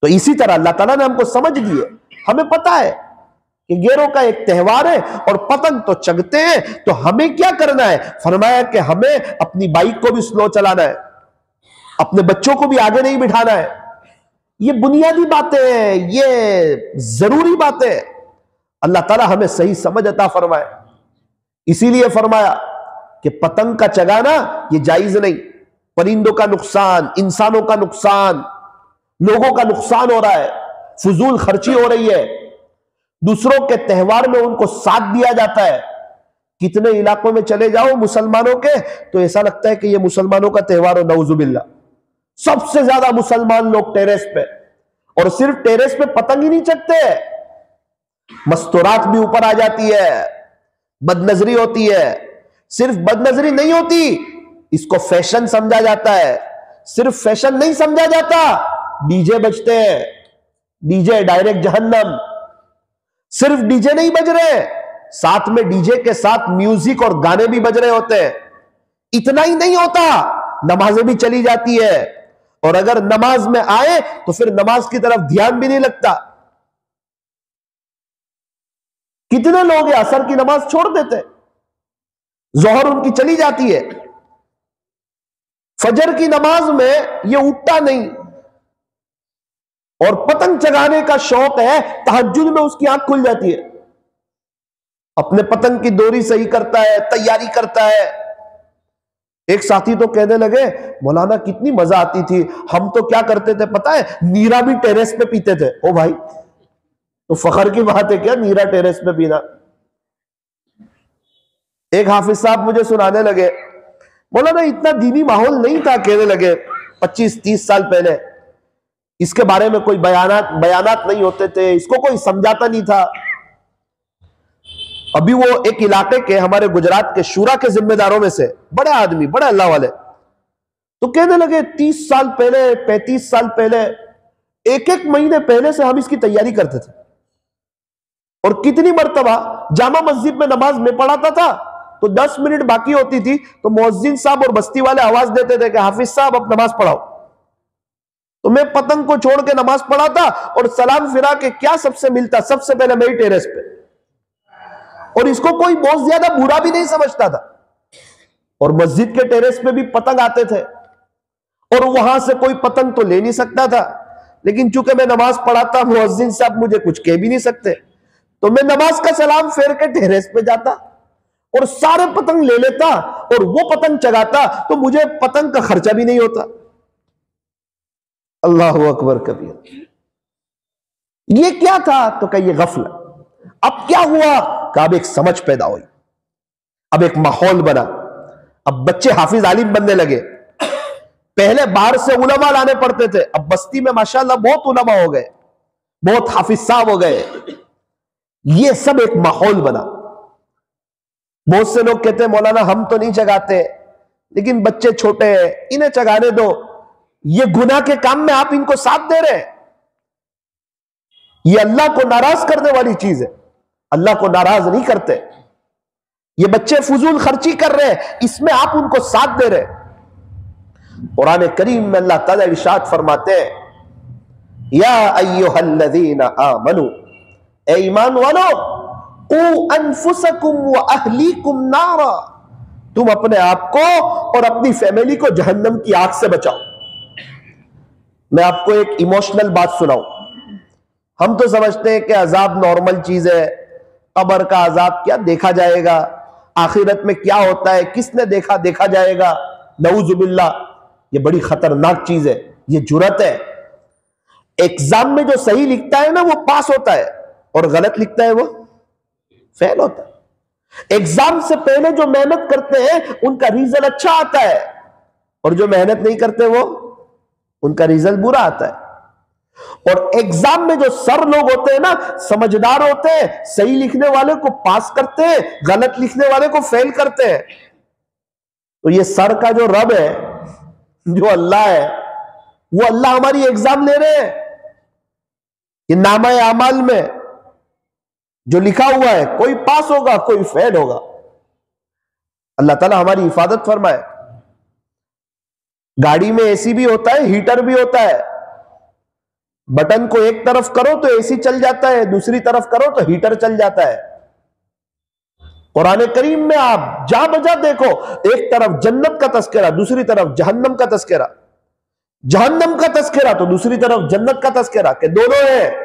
तो इसी तरह अल्लाह ताला ने हमको समझ दी है। हमें पता है कि गेरों का एक त्योहार है और पतंग तो चगते हैं, तो हमें क्या करना है? फरमाया कि हमें अपनी बाइक को भी स्लो चलाना है, अपने बच्चों को भी आगे नहीं बिठाना है। ये बुनियादी बातें हैं, ये जरूरी बातें हैं। अल्लाह ताला हमें सही समझ अता फरमाए। इसीलिए फरमाया कि पतंग का चगाना ये जायज नहीं। परिंदों का नुकसान, इंसानों का नुकसान, लोगों का नुकसान हो रहा है, फजूल खर्ची हो रही है, दूसरों के त्योहार में उनको साथ दिया जाता है। कितने इलाकों में चले जाओ मुसलमानों के, तो ऐसा लगता है कि ये मुसलमानों का त्योहार हो, नऊजुबिल्ला। सबसे ज्यादा मुसलमान लोग टेरेस पे, और सिर्फ टेरेस पे पतंग ही नहीं चगते, मस्तूरात भी ऊपर आ जाती है, बदनजरी होती है। सिर्फ बदनजरी नहीं होती, इसको फैशन समझा जाता है। सिर्फ फैशन नहीं समझा जाता, डीजे बजते हैं, डीजे डायरेक्ट जहन्नम। सिर्फ डीजे नहीं बज रहे, साथ में डीजे के साथ म्यूजिक और गाने भी बज रहे होते हैं। इतना ही नहीं होता, नमाजें भी चली जाती है, और अगर नमाज में आए तो फिर नमाज की तरफ ध्यान भी नहीं लगता। कितने लोग असर की नमाज छोड़ देते, जोहर उनकी चली जाती है, फजर की नमाज में ये उठता नहीं, और पतंग चगाने का शौक है, तहज्जुद में उसकी आंख खुल जाती है, अपने पतंग की डोरी सही करता है, तैयारी करता है। एक साथी तो कहने लगे, मौलाना कितनी मजा आती थी, हम तो क्या करते थे पता है, नीरा भी टेरेस पे पीते थे। ओ भाई, तो फखर की बात है क्या नीरा टेरेस पे पीना? एक हाफिज साहब मुझे सुनाने लगे, मौलाना इतना दीनी माहौल नहीं था, कहने लगे 25-30 साल पहले इसके बारे में कोई बयानात नहीं होते थे, इसको कोई समझाता नहीं था। अभी वो एक इलाके के हमारे गुजरात के शूरा के जिम्मेदारों में से बड़े आदमी, बड़े अल्लाह वाले, तो कहने लगे 30 साल पहले, 35 साल पहले, एक महीने पहले से हम इसकी तैयारी करते थे, और कितनी मर्तबा जामा मस्जिद में नमाज में पढ़ाता था तो 10 मिनट बाकी होती थी तो मुअज्जिन साहब और बस्ती वाले आवाज देते थे कि हाफिज साहब अब नमाज पढ़ाओ। तो मैं पतंग को छोड़ के नमाज पढ़ाता और सलाम फिरा के क्या सबसे मिलता, सबसे पहले मेरी टेरेस पे, और इसको कोई बहुत ज्यादा बुरा भी नहीं समझता था। और मस्जिद के टेरेस पे भी पतंग आते थे, और वहां से कोई पतंग तो ले नहीं सकता था, लेकिन चूंकि मैं नमाज पढ़ाता, मुअज्जिन साहब मुझे कुछ कह भी नहीं सकते, तो मैं नमाज का सलाम फेर के टेरेस पे जाता और सारे पतंग ले लेता और वो पतंग चगाता, तो मुझे पतंग का खर्चा भी नहीं होता। अल्लाह अकबर कबीर। ये क्या था? तो कहिए गफलत। अब क्या हुआ? कि अब एक समझ पैदा हुई, अब एक माहौल बना, अब बच्चे हाफिज आलिम बनने लगे। पहले बाहर से उलमा लाने पड़ते थे, अब बस्ती में माशाल्लाह बहुत उलमा हो गए, बहुत हाफिज साहब हो गए। ये सब एक माहौल बना। बहुत से लोग कहते हैं मौलाना हम तो नहीं जगाते, लेकिन बच्चे छोटे हैं, इन्हें जगाने दो। ये गुनाह के काम में आप इनको साथ दे रहे हैं। ये अल्लाह को नाराज करने वाली चीज है, अल्लाह को नाराज नहीं करते। ये बच्चे फजूल खर्ची कर रहे हैं, इसमें आप उनको साथ दे रहे हैं। कुरान करीम में अल्लाह ताला इरशाद फरमाते हैं, या अय्युहल्लज़ीना आमनू, ए ईमान वालो, क़ू अनफुसकुम व अहलीकुम नारा, तुम अपने आप को और अपनी फैमिली को जहन्नम की आग से बचाओ। मैं आपको एक इमोशनल बात सुनाऊं। हम तो समझते हैं कि अजाब नॉर्मल चीज है, कब्र का अजाब क्या देखा जाएगा, आखिरत में क्या होता है किसने देखा, देखा जाएगा, नऊजुबिल्लाह। ये बड़ी खतरनाक चीज है, ये जुर्रत है। एग्जाम में जो सही लिखता है ना वो पास होता है, और गलत लिखता है वो फेल होता है। एग्जाम से पहले जो मेहनत करते हैं उनका रिजल्ट अच्छा आता है, और जो मेहनत नहीं करते वो उनका रिजल्ट बुरा आता है। और एग्जाम में जो सर लोग होते हैं ना, समझदार होते हैं, सही लिखने वाले को पास करते हैं, गलत लिखने वाले को फेल करते हैं। तो ये सर का जो रब है, जो अल्लाह है, वो अल्लाह हमारी एग्जाम ले रहे हैं। ये नामा अमाल में जो लिखा हुआ है, कोई पास होगा कोई फेल होगा। अल्लाह ताला हमारी हिफाजत फरमाए। गाड़ी में एसी भी होता है, हीटर भी होता है। बटन को एक तरफ करो तो एसी चल जाता है, दूसरी तरफ करो तो हीटर चल जाता है। कुरान करीम में आप जा बजा देखो, एक तरफ जन्नत का तस्करा, दूसरी तरफ जहन्नम का तस्करा, जहन्नम का तस्करा तो दूसरी तरफ जन्नत का तस्करा, के दोनों है।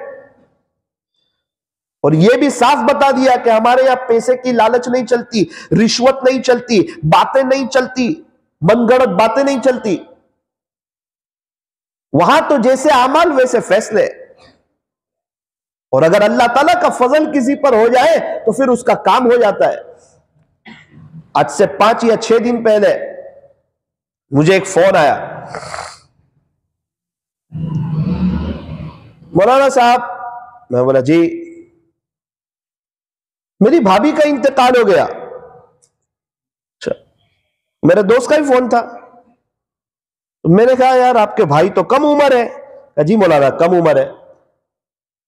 और यह भी साफ बता दिया कि हमारे यहां पैसे की लालच नहीं चलती, रिश्वत नहीं चलती, बातें नहीं चलती, मनगढ़ंत बातें नहीं चलती। वहां तो जैसे अमल वैसे फैसले। और अगर अल्लाह ताला का फजल किसी पर हो जाए तो फिर उसका काम हो जाता है। आज से 5 या 6 दिन पहले मुझे एक फोन आया, मौलाना साहब। मैं बोला जी, मेरी भाभी का इंतकाल हो गया। अच्छा, मेरे दोस्त का ही फोन था। मैंने कहा यार आपके भाई तो कम उम्र है। कहा जी मौलाना कम उम्र है।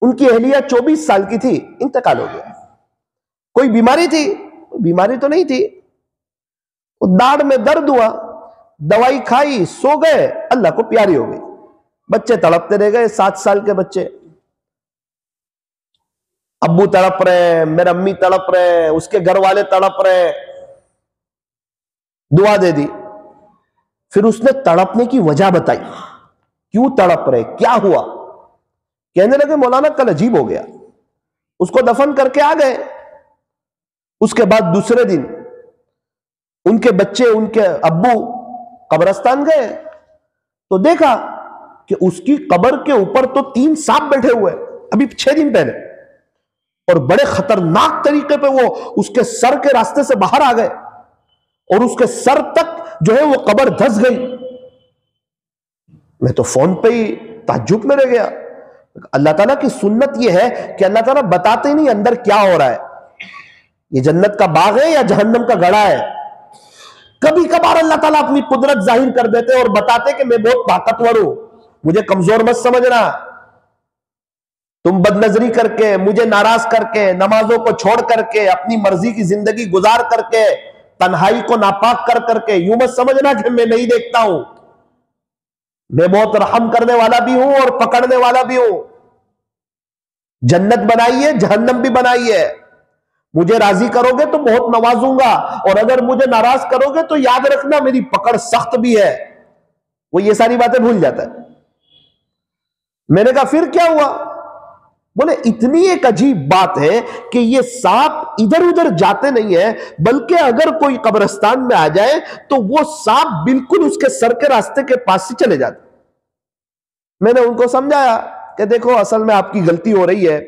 उनकी अहलिया 24 साल की थी, इंतकाल हो गया। कोई बीमारी थी? बीमारी तो नहीं थी, वो दाढ़ में दर्द हुआ, दवाई खाई, सो गए, अल्लाह को प्यारी हो गई। बच्चे तड़पते रह गए, 7 साल के बच्चे। अब्बू तड़प रहे, मेरे अम्मी तड़प रहे, उसके घर वाले तड़प रहे। दुआ दे दी। फिर उसने तड़पने की वजह बताई, क्यों तड़प रहे, क्या हुआ। कहने लगे मौलाना कल अजीब हो गया। उसको दफन करके आ गए। उसके बाद दूसरे दिन उनके बच्चे, उनके अब्बू कब्रिस्तान गए तो देखा कि उसकी कब्र के ऊपर तो 3 सांप बैठे हुए, अभी 6 दिन पहले, और बड़े खतरनाक तरीके पे वो उसके सर के रास्ते से बाहर आ गए और उसके सर तक जो है वो कब्र धंस गई। मैं तो फोन पे ही ताज्जुब में रह गया। अल्लाह ताला की सुन्नत ये है कि अल्लाह ताला बताते ही नहीं अंदर क्या हो रहा है, ये जन्नत का बाग है या जहन्नम का गड़ा है। कभी कभार अल्लाह ताला अपनी कुदरत जाहिर कर देते और बताते कि मैं बहुत ताकतवर हूं, मुझे कमजोर मत समझना। तुम बदनजरी करके, मुझे नाराज करके, नमाजों को छोड़ करके, अपनी मर्जी की जिंदगी गुजार करके, तन्हाई को नापाक कर करके यूं मत समझना कि मैं नहीं देखता हूं। मैं बहुत रहम करने वाला भी हूं और पकड़ने वाला भी हूं। जन्नत बनाई है, जहन्नम भी बनाई है। मुझे राजी करोगे तो बहुत नवाजूंगा, और अगर मुझे नाराज करोगे तो याद रखना मेरी पकड़ सख्त भी है। वो ये सारी बातें भूल जाता है। मैंने कहा फिर क्या हुआ? बोले इतनी एक अजीब बात है कि ये सांप इधर उधर जाते नहीं है, बल्कि अगर कोई कब्रिस्तान में आ जाए तो वो सांप बिल्कुल उसके सर के रास्ते के पास से चले जाते। मैंने उनको समझाया कि देखो असल में आपकी गलती हो रही है,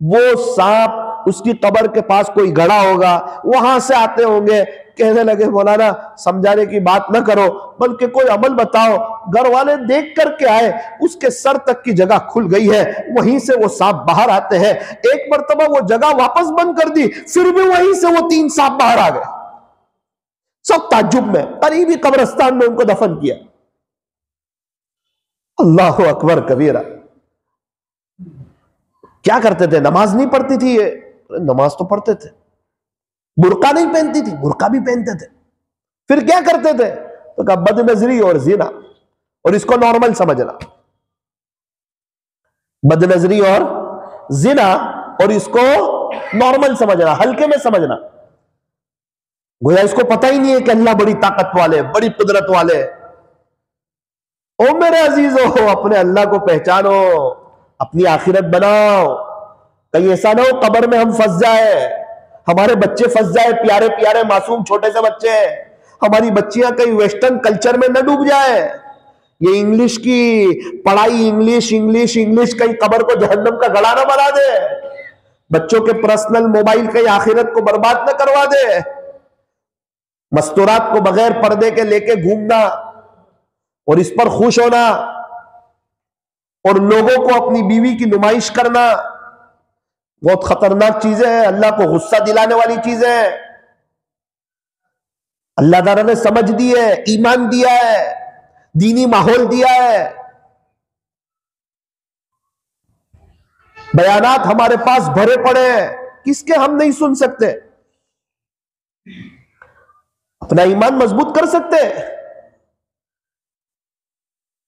वो सांप उसकी कब्र के पास कोई गड़ा होगा, वहां से आते होंगे। कहने लगे मौलाना समझाने की बात ना करो, बल्कि कोई अमल बताओ। घर वाले देख करके आए, उसके सर तक की जगह खुल गई है, वहीं से वो सांप बाहर आते हैं। एक मरतबा वो जगह वापस बंद कर दी, फिर भी वहीं से वो 3 सांप बाहर आ गए। सब ताज्जुब में, करीबी कब्रिस्तान में उनको दफन किया। अल्लाह अकबर कबीरा। क्या करते थे? नमाज नहीं पढ़ती थी ये? नमाज तो पढ़ते थे। बुर्का नहीं पहनती थी? बुर्का भी पहनते थे। फिर क्या करते थे? तो कहा बदनजरी और जिना, और इसको नॉर्मल समझना। बदनजरी और जिना, और इसको नॉर्मल समझना, हल्के में समझना। गोया इसको पता ही नहीं है कि अल्लाह बड़ी ताकत वाले, बड़ी कुदरत वाले। ओ मेरे अजीजों, अपने अल्लाह को पहचानो, अपनी आखिरत बनाओ। कहीं ऐसा ना हो कब्र में हम फंस जाए, हमारे बच्चे फंस जाए, प्यारे प्यारे मासूम छोटे से बच्चे, हमारी बच्चियां कहीं वेस्टर्न कल्चर में न डूब जाए। ये इंग्लिश की पढ़ाई, इंग्लिश इंग्लिश इंग्लिश कहीं कब्र को जहन्नम का गड़ा ना बना दे। बच्चों के पर्सनल मोबाइल कहीं आखिरत को बर्बाद न करवा दे। मस्तूरात को बगैर पर्दे के लेके घूमना और इस पर खुश होना, और लोगों को अपनी बीवी की नुमाइश करना, बहुत खतरनाक चीजें हैं, अल्लाह को गुस्सा दिलाने वाली चीजें हैं। अल्लाह ताला ने समझ दी है, ईमान दिया है, दीनी माहौल दिया है। बयानात हमारे पास भरे पड़े हैं, किसके हम नहीं सुन सकते? अपना ईमान मजबूत कर सकते।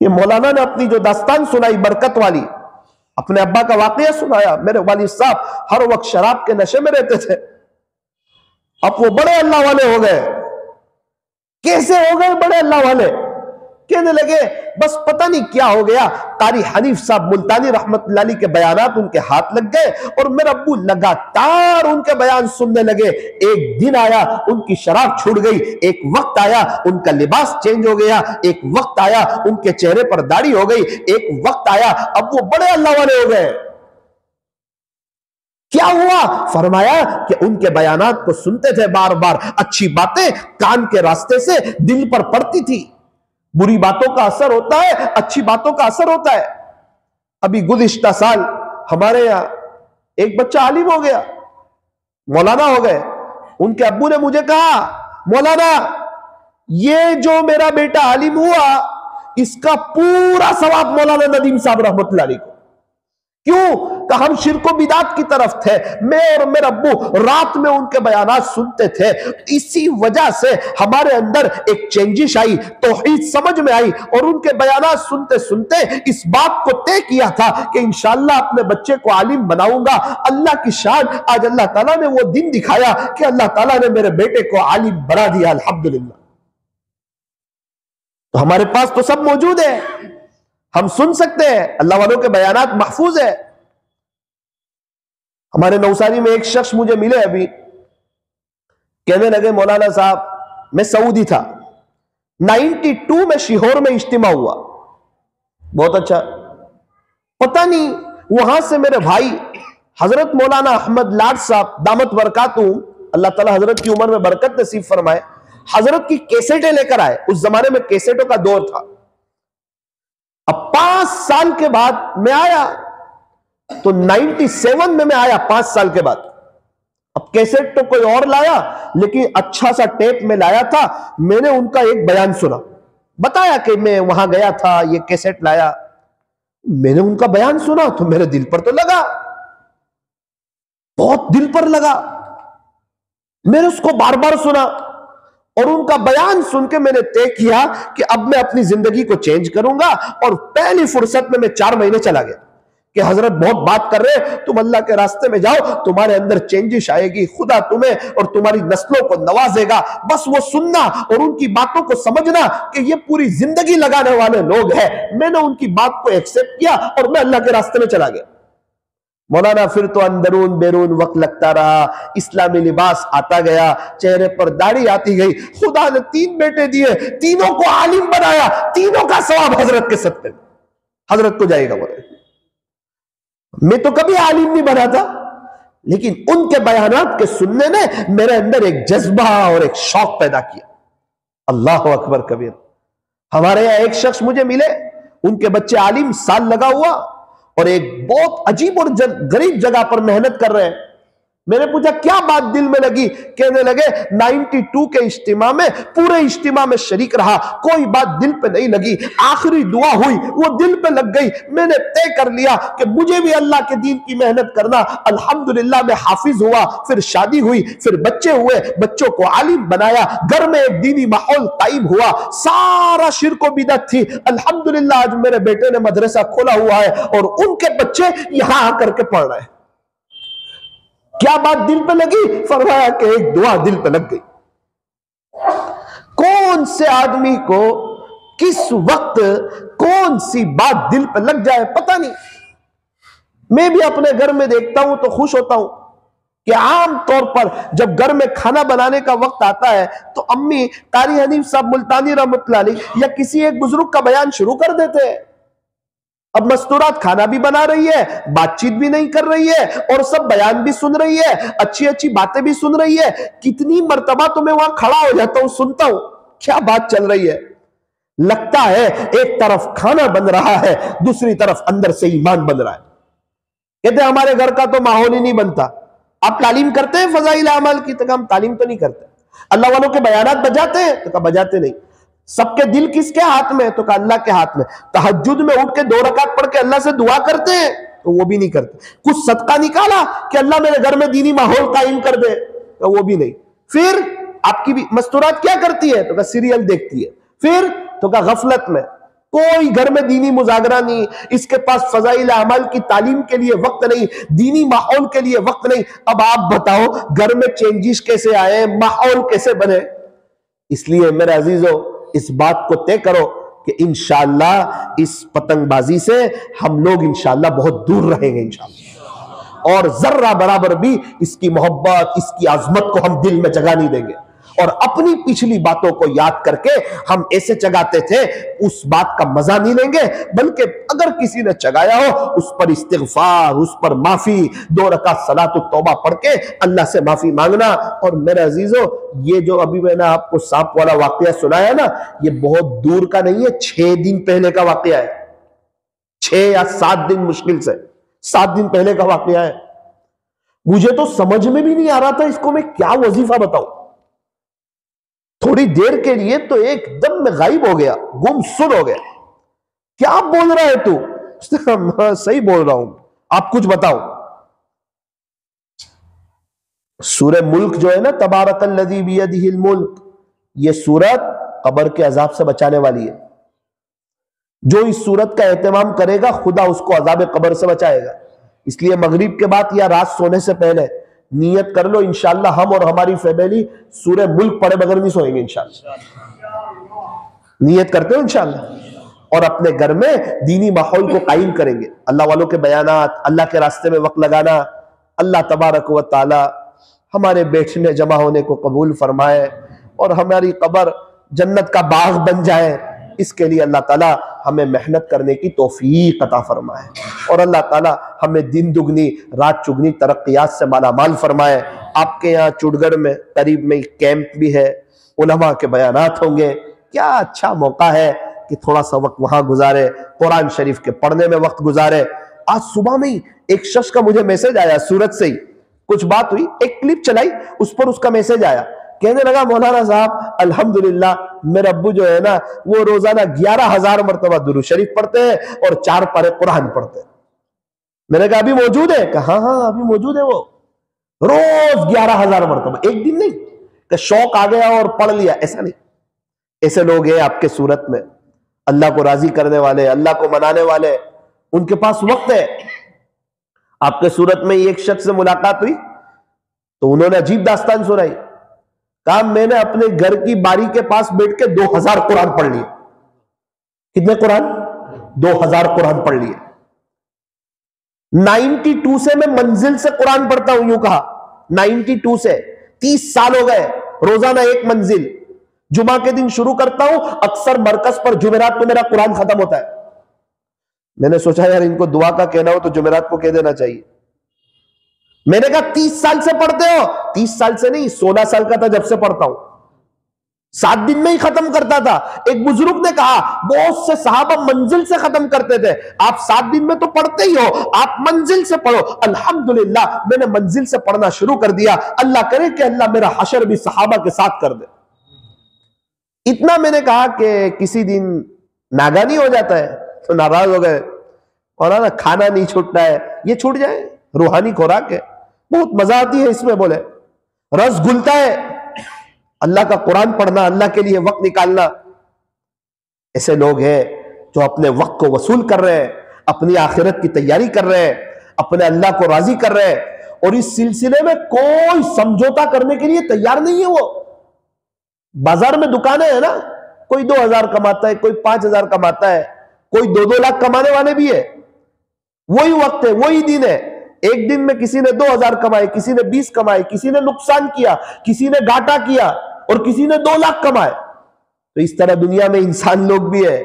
ये मौलाना ने अपनी जो दास्तान सुनाई बरकत वाली, अपने अब्बा का वाकया सुनाया। मेरे वालिद साहब हर वक्त शराब के नशे में रहते थे, अब वो बड़े अल्लाह वाले हो गए। कैसे हो गए बड़े अल्लाह वाले? कहने लगे बस पता नहीं क्या हो गया, कारी हनीफ साहब मुल्तानी रहमतुल्लाह अलैह के बयानात उनके हाथ लग गए, और मेरा अब्बू लगातार उनके बयान सुनने लगे। एक दिन आया उनकी शराब छूट गई, एक वक्त आया उनका लिबास चेंज हो गया, एक वक्त आया उनके चेहरे पर दाढ़ी हो गई, एक वक्त आया अब वो बड़े अल्लाह वाले हो गए। क्या हुआ? फरमाया कि उनके बयानात को सुनते थे बार बार, अच्छी बातें कान के रास्ते से दिल पर पड़ती थी। बुरी बातों का असर होता है, अच्छी बातों का असर होता है। अभी गुज़िश्ता साल हमारे यहां एक बच्चा आलिम हो गया, मौलाना हो गए। उनके अब्बू ने मुझे कहा मौलाना ये जो मेरा बेटा आलिम हुआ, इसका पूरा सवाब मौलाना नदीम साहब रहमतुल्लाह अलैह को। क्यों? कि हम शिर्क बिदात की तरफ थे, मैं और मेरा अब्बू रात में उनके बयानात सुनते थे, इसी वजह से हमारे अंदर एक चेंजिश आई, तौहीद समझ में आई, और उनके बयानात सुनते सुनते इस बात को तय किया था कि इंशाअल्लाह अपने बच्चे को आलिम बनाऊंगा। अल्लाह की शान, आज अल्लाह ताला ने वो दिन दिखाया कि अल्लाह ताला ने मेरे बेटे को आलिम बना दिया, अल्हम्दुलिल्लाह। तो हमारे पास तो सब मौजूद है, हम सुन सकते हैं, अल्लाह वालों के बयानात महफूज है। हमारे नौसारी में एक शख्स मुझे मिले अभी, कहने लगे मौलाना साहब मैं सऊदी था, 92 में शिहोर में इज्तिमा हुआ, बहुत अच्छा। पता नहीं वहां से मेरे भाई हजरत मौलाना अहमद लाड साहब दामत बरकातुहू, अल्लाह ताला हजरत की उम्र में बरकत नसीब फरमाए, हजरत की कैसेटें लेकर आए। उस जमाने में कैसेटों का दौर था। अब 5 साल के बाद मैं आया, तो 97 में मैं आया, 5 साल के बाद। अब कैसेट तो कोई और लाया, लेकिन अच्छा सा टेप में लाया था। मैंने उनका एक बयान सुना, बताया कि मैं वहां गया था, ये कैसेट लाया। मैंने उनका बयान सुना तो मेरे दिल पर तो लगा, बहुत दिल पर लगा। मैंने उसको बार बार सुना, और उनका बयान सुन के मैंने तय किया कि अब मैं अपनी जिंदगी को चेंज करूंगा। और पहली फुर्सत में मैं 4 महीने चला गया कि हजरत बहुत बात कर रहे हैं, तुम अल्लाह के रास्ते में जाओ, तुम्हारे अंदर चेंजिश आएगी, खुदा तुम्हें और तुम्हारी नस्लों को नवाजेगा। बस वो सुनना और उनकी बातों को समझना कि ये पूरी जिंदगी लगाने वाले लोग हैं। मैंने उनकी बात को एक्सेप्ट किया और मैं अल्लाह के रास्ते में चला गया। मौलाना फिर तो अंदरून बेरून वक्त लगता रहा, इस्लामी लिबास आता गया, चेहरे पर दाढ़ी आती गई। खुदा ने 3 बेटे दिए, तीनों को आलिम बनाया, तीनों का सवाब हजरत के सत्ते में हजरत को जाएगा। बोले मैं तो कभी आलिम नहीं बना था, लेकिन उनके बयानात के सुनने ने मेरे अंदर एक जज्बा और एक शौक पैदा किया। अल्लाह अकबर कबीर। हमारे यहां एक शख्स मुझे मिले, उनके बच्चे आलिम, साल लगा हुआ और एक बहुत अजीब और गरीब जगह पर मेहनत कर रहे हैं। मैंने पूछा क्या बात दिल में लगी? कहने लगे 92 के इज्तिमा में, पूरे इज्तिमा में शरीक रहा, कोई बात दिल पे नहीं लगी, आखिरी दुआ हुई वो दिल पे लग गई। मैंने तय कर लिया कि मुझे भी अल्लाह के दीन की मेहनत करना। अल्हम्दुलिल्लाह मैं हाफिज हुआ, फिर शादी हुई, फिर बच्चे हुए, बच्चों को आलिम बनाया, घर में एक दीनी माहौल कायम हुआ। सारा शिर्क व बिदअत थी, अल्हम्दुलिल्लाह आज मेरे बेटे ने मदरसा खोला हुआ है और उनके बच्चे यहां आकर के पढ़ रहे हैं। क्या बात दिल पे लगी? फरमाया कि एक दुआ दिल पे लग गई। कौन से आदमी को किस वक्त कौन सी बात दिल पे लग जाए पता नहीं। मैं भी अपने घर में देखता हूं तो खुश होता हूं कि आम तौर पर जब घर में खाना बनाने का वक्त आता है तो अम्मी कारी हनीफ साहब मुल्तानी रहमतुल्लाह अलैह या किसी एक बुजुर्ग का बयान शुरू कर देते हैं। अब मस्तूरात खाना भी बना रही है, बातचीत भी नहीं कर रही है और सब बयान भी सुन रही है, अच्छी अच्छी बातें भी सुन रही है। कितनी मर्तबा तो मैं वहां खड़ा हो जाता हूं, सुनता हूं क्या बात चल रही है। लगता है एक तरफ खाना बन रहा है, दूसरी तरफ अंदर से ईमान बन रहा है। कहते हमारे घर का तो माहौल ही नहीं बनता। आप तालीम करते हैं फजाइल अमल की? तो हम तालीम तो नहीं करते। अल्लाह वालों के बयानात बजाते हैं? तो कहा बजाते नहीं। सबके दिल किसके हाथ में? तो कहा अल्लाह के हाथ में। तहज्जुद में उठ के 2 रकात पढ़ के अल्लाह से दुआ करते हैं? तो वो भी नहीं करते। कुछ सदका निकाला कि अल्लाह मेरे घर में दीनी माहौल कायम कर दे? तो वो भी नहीं। फिर आपकी भी मस्तूरात क्या करती है? तो कहा सीरियल देखती है। फिर तो कहा गफलत में, कोई घर में दीनी मुजागरा नहीं, इसके पास फजाइल अमल की तालीम के लिए वक्त नहीं, दीनी माहौल के लिए वक्त नहीं। अब आप बताओ घर में चेंजेस कैसे आए, माहौल कैसे बने? इसलिए मेरे अजीजों इस बात को तय करो कि इंशाअल्लाह इस पतंगबाजी से हम लोग इंशाअल्लाह बहुत दूर रहेंगे इंशाअल्लाह, और जर्रा बराबर भी इसकी मोहब्बत, इसकी अजमत को हम दिल में जगह नहीं देंगे। और अपनी पिछली बातों को याद करके हम ऐसे जगाते थे उस बात का मजा नहीं लेंगे, बल्कि अगर किसी ने जगाया हो उस पर इस्तिगफार, उस पर माफी, 2 रकात सलात तौबा पढ़ के अल्लाह से माफी मांगना। और मेरे अजीजों ये जो अभी मैंने आपको सांप वाला वाकया सुनाया ना, ये बहुत दूर का नहीं है, 6 दिन पहले का वाकया है। 6 या 7 दिन, मुश्किल से 7 दिन पहले का वाकया है। मुझे तो समझ में भी नहीं आ रहा था इसको मैं क्या वजीफा बताऊं। थोड़ी देर के लिए तो एकदम में गायब हो गया, गुमसुम हो गया। क्या बोल रहा है तू? उसने कहा सही बोल रहा हूं, आप कुछ बताओ। सूरह मुल्क जो है ना, तबारकल्लज़ी बियदिहिल मुल्क, ये सूरत कब्र के अजाब से बचाने वाली है। जो इस सूरत का एहतमाम करेगा खुदा उसको अजाब कब्र से बचाएगा। इसलिए मगरिब के बाद या रात सोने से पहले नियत कर लो, इंशाअल्लाह हम और हमारी फैमिली सूरह मुल्क पढ़े बगैर नहीं सोएंगे इंशाअल्लाह। नियत करते हो इंशाअल्लाह। और अपने घर में दीनी माहौल को कायम करेंगे। अल्लाह वालों के बयानात, अल्लाह के रास्ते में वक्त लगाना। अल्लाह तबारक व तआला हमारे बैठने जमा होने को कबूल फरमाए और हमारी कब्र जन्नत का बाग बन जाए। इसके लिए अल्लाह ताला हमें मेहनत करने की तौफीक अता फरमाए और अल्लाह ताला हमें दिन दुगनी रात चुगनी तरक्कियात से मालामाल फरमाए। आपके यहाँ चुड़गढ़ में करीब में कैंप भी है, उलमा के बयानात होंगे। क्या अच्छा मौका है कि थोड़ा सा वक्त वहां गुजारे, कुरान शरीफ के पढ़ने में वक्त गुजारे। आज सुबह में ही एक शख्स का मुझे मैसेज आया, सूरत से ही कुछ बात हुई, एक क्लिप चलाई, उस पर उसका मैसेज आया। कहने लगा मौलाना साहब अल्हम्दुलिल्लाह मेरे अब्बू जो है ना वो रोजाना 11,000 मरतबा दुरूद शरीफ पढ़ते हैं और 4 पारे कुरान पढ़ते हैं। मैंने कहा अभी मौजूद है? कहा हाँ अभी मौजूद है। वो रोज 11,000 मरतबा, एक दिन नहीं कि शौक आ गया और पढ़ लिया, ऐसा नहीं। ऐसे लोग हैं आपके सूरत में, अल्लाह को राजी करने वाले, अल्लाह को मनाने वाले, उनके पास वक्त है। आपके सूरत में एक शख्स से मुलाकात हुई तो उन्होंने अजीब दास्तान सुनाई। कहा मैंने अपने घर की बारी के पास बैठ के 2,000 कुरान पढ़ लिए। कितने कुरान? 2,000 कुरान पढ़ लिए। 92 से मैं मंजिल से कुरान पढ़ता हूं, यूं कहा 92 से 30 साल हो गए, रोजाना एक मंजिल। जुमा के दिन शुरू करता हूं, अक्सर मरकज पर जुमेरात को मेरा कुरान खत्म होता है। मैंने सोचा यार इनको दुआ का कहना हो तो जुमेरात को कह देना चाहिए। मैंने कहा 30 साल से पढ़ते हो? 30 साल से नहीं, 16 साल का था जब से पढ़ता हूं, 7 दिन में ही खत्म करता था। एक बुजुर्ग ने कहा बहुत से सहाबा मंजिल से खत्म करते थे, आप 7 दिन में तो पढ़ते ही हो, आप मंजिल से पढ़ो। अल्हम्दुलिल्लाह मैंने मंजिल से पढ़ना शुरू कर दिया। अल्लाह करे कि अल्लाह मेरा हशर भी सहाबा के साथ कर दे। इतना मैंने कहा कि किसी दिन नागा नहीं हो जाता है तो नाराज हो गए, और ना खाना नहीं छूटना है, ये छूट जाए, रूहानी खुराक है, बहुत मजा आती है इसमें। बोले रस घुलता है, अल्लाह का कुरान पढ़ना, अल्लाह के लिए वक्त निकालना। ऐसे लोग हैं जो अपने वक्त को वसूल कर रहे हैं, अपनी आखिरत की तैयारी कर रहे हैं, अपने अल्लाह को राजी कर रहे हैं, और इस सिलसिले में कोई समझौता करने के लिए तैयार नहीं है। वो बाजार में दुकानें हैं ना, कोई 2000 कमाता है, कोई 5000 कमाता है, कोई 2-2 लाख कमाने वाले भी है। वही वक्त है, वही दिन है। एक दिन में किसी ने 2000 कमाए, किसी ने 20 कमाए, किसी ने नुकसान किया, किसी ने घाटा किया, और किसी ने 2 लाख कमाए। तो इस तरह दुनिया में इंसान लोग भी है,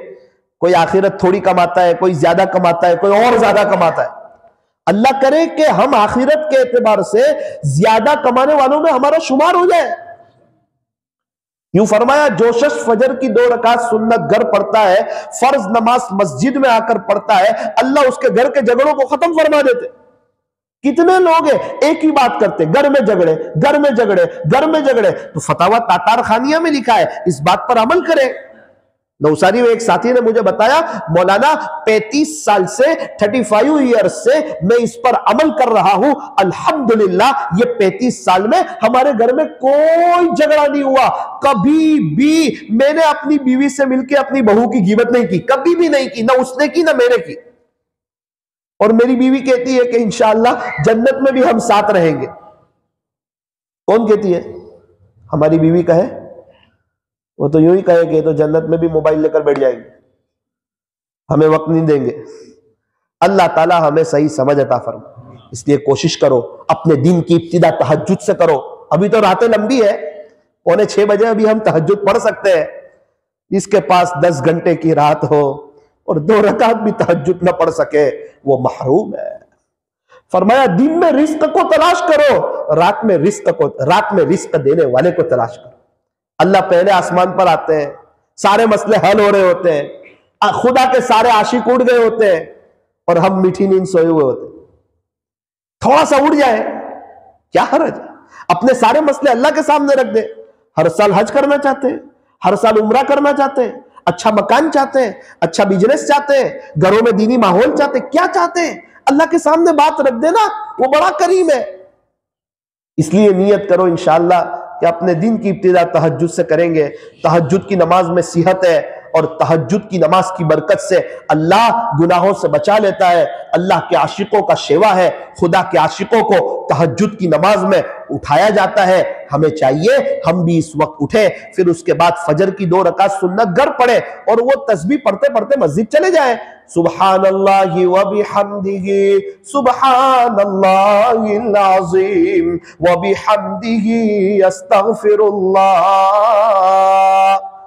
कोई आखिरत थोड़ी कमाता है, कोई ज्यादा कमाता है, कोई और ज्यादा कमाता है। अल्लाह करे कि हम आखिरत के एतबार से ज्यादा कमाने वालों में हमारा शुमार हो जाए। यूं फरमाया, जो शख्स फजर की 2 रकात सुन्नत घर पढ़ता है, फर्ज नमाज मस्जिद में आकर पढ़ता है, अल्लाह उसके घर के झगड़ों को खत्म फरमा देते। कितने लोग हैं एक ही बात करते, घर में झगड़े, घर में झगड़े, घर में झगड़े। तो फतावा तातार खानिया में लिखा है, इस बात पर अमल करें। नौसारी में एक साथी ने मुझे बताया, मौलाना 35 साल से 35 ईयर से मैं इस पर अमल कर रहा हूं, अल्हम्दुलिल्लाह ये 35 साल में हमारे घर में कोई झगड़ा नहीं हुआ। कभी भी मैंने अपनी बीवी से मिलकर अपनी बहू की गिबत नहीं की, कभी भी नहीं की, ना उसने की ना मैंने की। और मेरी बीवी कहती है कि इंशाअल्लाह जन्नत में भी हम साथ रहेंगे। कौन कहती है? हमारी बीवी कहे, वो तो यूं ही कहे कि तो जन्नत में भी मोबाइल लेकर बैठ जाएंगे, हमें वक्त नहीं देंगे। अल्लाह ताला हमें सही समझ अता फरमाए। इसलिए कोशिश करो, अपने दिन की इब्तिदा तहज्जुद से करो। अभी तो रातें लंबी है, 5:45 बजे अभी हम तहज्जुद पढ़ सकते हैं। जिसके पास 10 घंटे की रात हो और 2 रकात भी तहज्जुद न पढ़ सके, वो महरूम है। फरमाया दिन में रिस्क को तलाश करो, रात में रिस्क देने वाले को तलाश करो। अल्लाह पहले आसमान पर आते हैं, सारे मसले हल हो रहे होते हैं, खुदा के सारे आशिक उड़ गए होते हैं, और हम मीठी नींद सोए हुए होते हैं। थोड़ा सा उड़ जाए, क्या हर्ज है? अपने सारे मसले अल्लाह के सामने रख दे। हर साल हज करना चाहते हैं, हर साल उम्रा करना चाहते हैं, अच्छा मकान चाहते हैं, अच्छा बिजनेस चाहते हैं, घरों में दीनी माहौल चाहते हैं, क्या चाहते हैं? अल्लाह के सामने बात रख देना, वो बड़ा करीम है। इसलिए नियत करो इंशाअल्लाह कि अपने दिन की इब्तिदा तहज्जुद से करेंगे। तहज्जुद की नमाज में सेहत है, और तहज्जुद की नमाज की बरकत से अल्लाह गुनाहों से बचा लेता है। अल्लाह के आशिकों का शेवा है, खुदा के आशिकों को तहज्जुद की नमाज में उठाया जाता है। हमें चाहिए हम भी इस वक्त उठे, फिर उसके बाद फजर की 2 रकात सुन्नत घर पढ़े, और वो तस्बीह पढ़ते पढ़ते मस्जिद चले जाए। सुब्हानल्लाहि व बिहम्दिही सुब्हानल्लाहिल अज़ीम व बिहम्दिही अस्तगफिरुल्लाह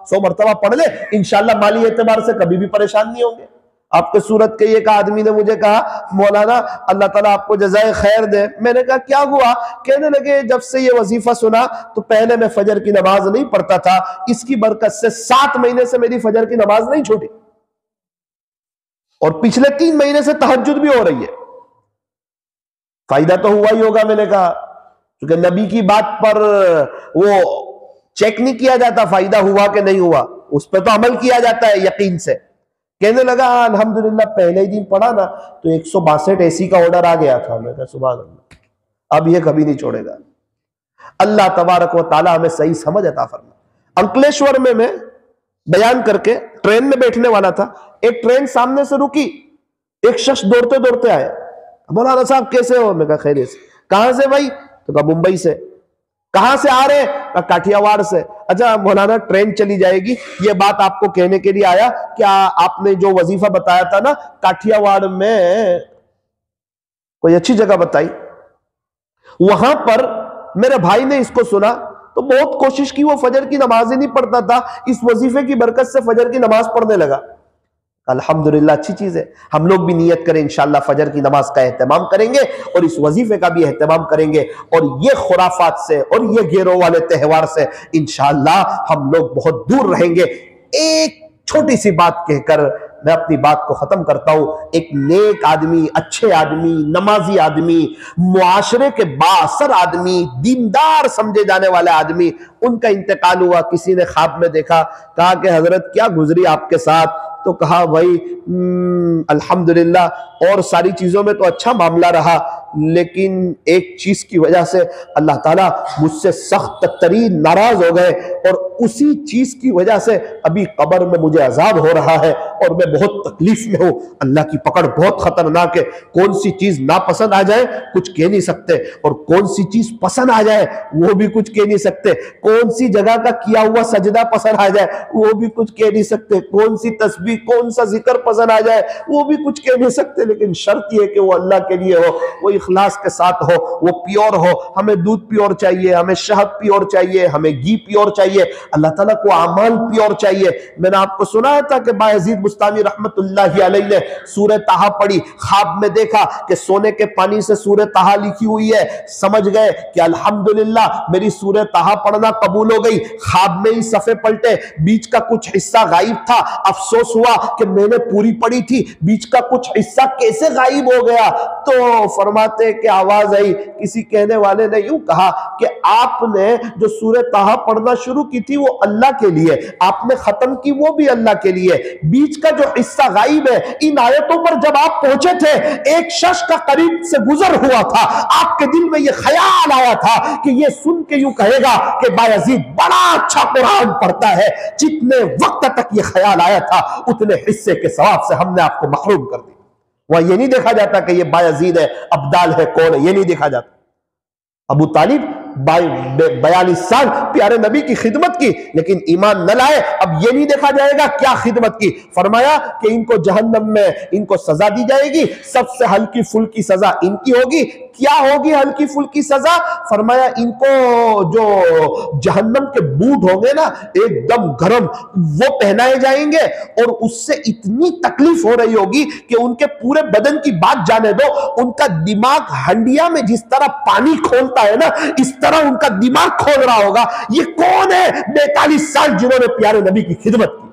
100 मरतबा पढ़ ले, इंशाअल्लाह माली एतबार से कभी भी परेशान नहीं होंगे। आपके सूरत के एक आदमी ने मुझे कहा, मौलाना अल्लाह ताला आपको जज़ाए खैर दे। मैंने कहा क्या हुआ? कहने लगे जब से ये वजीफा सुना तो पहले मैं फजर की नमाज नहीं पढ़ता था, इसकी बरकत से 7 महीने से मेरी फजर की नमाज नहीं छूटी, और पिछले 3 महीने से तहज्जुद भी हो रही है। फायदा तो हुआ ही होगा। मैंने कहा क्योंकि नबी की बात पर वो चेक नहीं किया जाता फायदा हुआ कि नहीं हुआ, उस पर तो अमल किया जाता है यकीन से। कहने लगा अल्हम्दुलिल्लाह पहले ही दिन पढ़ा ना तो 162 एसी का ऑर्डर आ गया था। मैं कहा सुभान अल्लाह, अब ये कभी नहीं छोड़ेगा। अल्लाह तबारक व तआला हमें सही समझ अता फरमाए। अंकलेश्वर में मैं बयान करके ट्रेन में बैठने वाला था, एक ट्रेन सामने से रुकी, एक शख्स दौड़ते दौड़ते आया। मौलाना साहब कैसे हो? मैं कहा खैरियत से। कहां से भाई? तो कहा मुंबई से। कहां से आ रहे? कहा काठियावाड़ से। अच्छा मौलाना ट्रेन चली जाएगी, ये बात आपको कहने के लिए आया कि आपने जो वजीफा बताया था ना काठियावाड़ में कोई अच्छी जगह बताई। वहां पर मेरे भाई ने इसको सुना तो बहुत कोशिश की, वो फजर की नमाज ही नहीं पढ़ता था, इस वजीफे की बरकत से फजर की नमाज पढ़ने लगा। अल्हम्दुलिल्लाह, अच्छी चीज है। हम लोग भी नियत करें, इंशाअल्लाह फजर की नमाज का एहतमाम करेंगे और इस वजीफे का भी एहतमाम करेंगे, और ये खुराफात से और ये गिरोह वाले त्यौहार से इंशाअल्लाह हम लोग बहुत दूर रहेंगे। एक छोटी सी बात कहकर मैं अपनी बात को खत्म करता हूं। एक नेक आदमी, अच्छे आदमी, नमाजी आदमी, मुआशरे के बाअसर आदमी, दीनदार समझे जाने वाले आदमी, उनका इंतकाल हुआ। किसी ने ख्वाब में देखा, कहा कि हजरत क्या गुजरी आपके साथ? तो कहा भाई अल्हम्दुलिल्लाह और सारी चीजों में तो अच्छा मामला रहा, लेकिन एक चीज की वजह से अल्लाह ताला मुझसे सख्त तरीन नाराज हो गए, और उसी चीज की वजह से अभी कब्र में मुझे अजाब हो रहा है और मैं बहुत तकलीफ में हूं। अल्लाह की पकड़ बहुत खतरनाक है। कौन सी चीज नापसंद आ जाए कुछ कह नहीं सकते, और कौन सी चीज पसंद आ जाए वो भी कुछ कह नहीं सकते। कौन सी जगह का किया हुआ सजदा पसंद आ जाए वो भी कुछ कह नहीं सकते। कौन सी तस्बीह, कौन सा जिक्र पसंद आ जाए वो भी कुछ कह नहीं सकते। लेकिन शर्त यह कि वो अल्लाह के लिए हो, वो इखलास के साथ हो, वो प्योर हो। हमें दूध प्योर चाहिए, हमें शहद प्योर चाहिए, हमें घी प्योर चाहिए, अल्लाह ताला को अमाल प्योर चाहिए। मैंने आपको सुनाया था कि बायजीद बुस्तामी रहमतुल्लाहि अलैह ने सूरह ताहा पढ़ी, ख्वाब में देखा कि सोने के पानी से सूरह ताहा लिखी हुई है, समझ गए कि अल्हम्दुलिल्लाह मेरी सूरह ताहा पढ़ना कबूल हो गई। ख्वाब में ही सफ़े पलटे, बीच का कुछ हिस्सा गायब था, अफसोस हुआ कि मैंने पूरी पढ़ी थी, बीच का कुछ हिस्सा कैसे गायब हो गया? तो फरमाते कि आवाज आई, किसी कहने वाले ने यूं कहा कि आपने जो सूरह ताहा पढ़ना शुरू की थी वो अल्लाह के लिए, आपने खत्म की वो भी अल्लाह के लिए, बीच का जो हिस्सा गायब है, इन आयतों पर जब आप पहुंचे थे एक शख्स का करीब से गुजर हुआ था, आपके दिल में यह ख्याल आया था कि यह सुन के यूं कहेगा कि बायजीद बड़ा अच्छा कुरान पढ़ता है। जितने वक्त तक यह ख्याल आया था उतने हिस्से के सवाब से हमने आपको महरूम कर दिया। वह यह नहीं देखा जाता कि यह बायजीद है, अब्दाल है, कौन है, यह नहीं देखा जाता। अबू तालिब 42 साल प्यारे नबी की खिदमत की, लेकिन ईमान न लाए। अब ये नहीं देखा जाएगा क्या खिदमत की। फरमाया कि इनको जहन्नम में इनको सजा दी जाएगी, सबसे हल्की फुल्की सजा इनकी होगी। क्या होगी हल्की फुल्की सजा? फरमाया इनको जो जहन्नम के बूट होंगे ना एकदम गरम, वो पहनाए जाएंगे, और उससे इतनी तकलीफ हो रही होगी कि उनके पूरे बदन की बात जाने दो, उनका दिमाग हंडिया में जिस तरह पानी खोलता है ना, इस तरह उनका दिमाग खोल रहा होगा। ये कौन है 42 साल जिन्होंने प्यारे नबी की खिदमत की,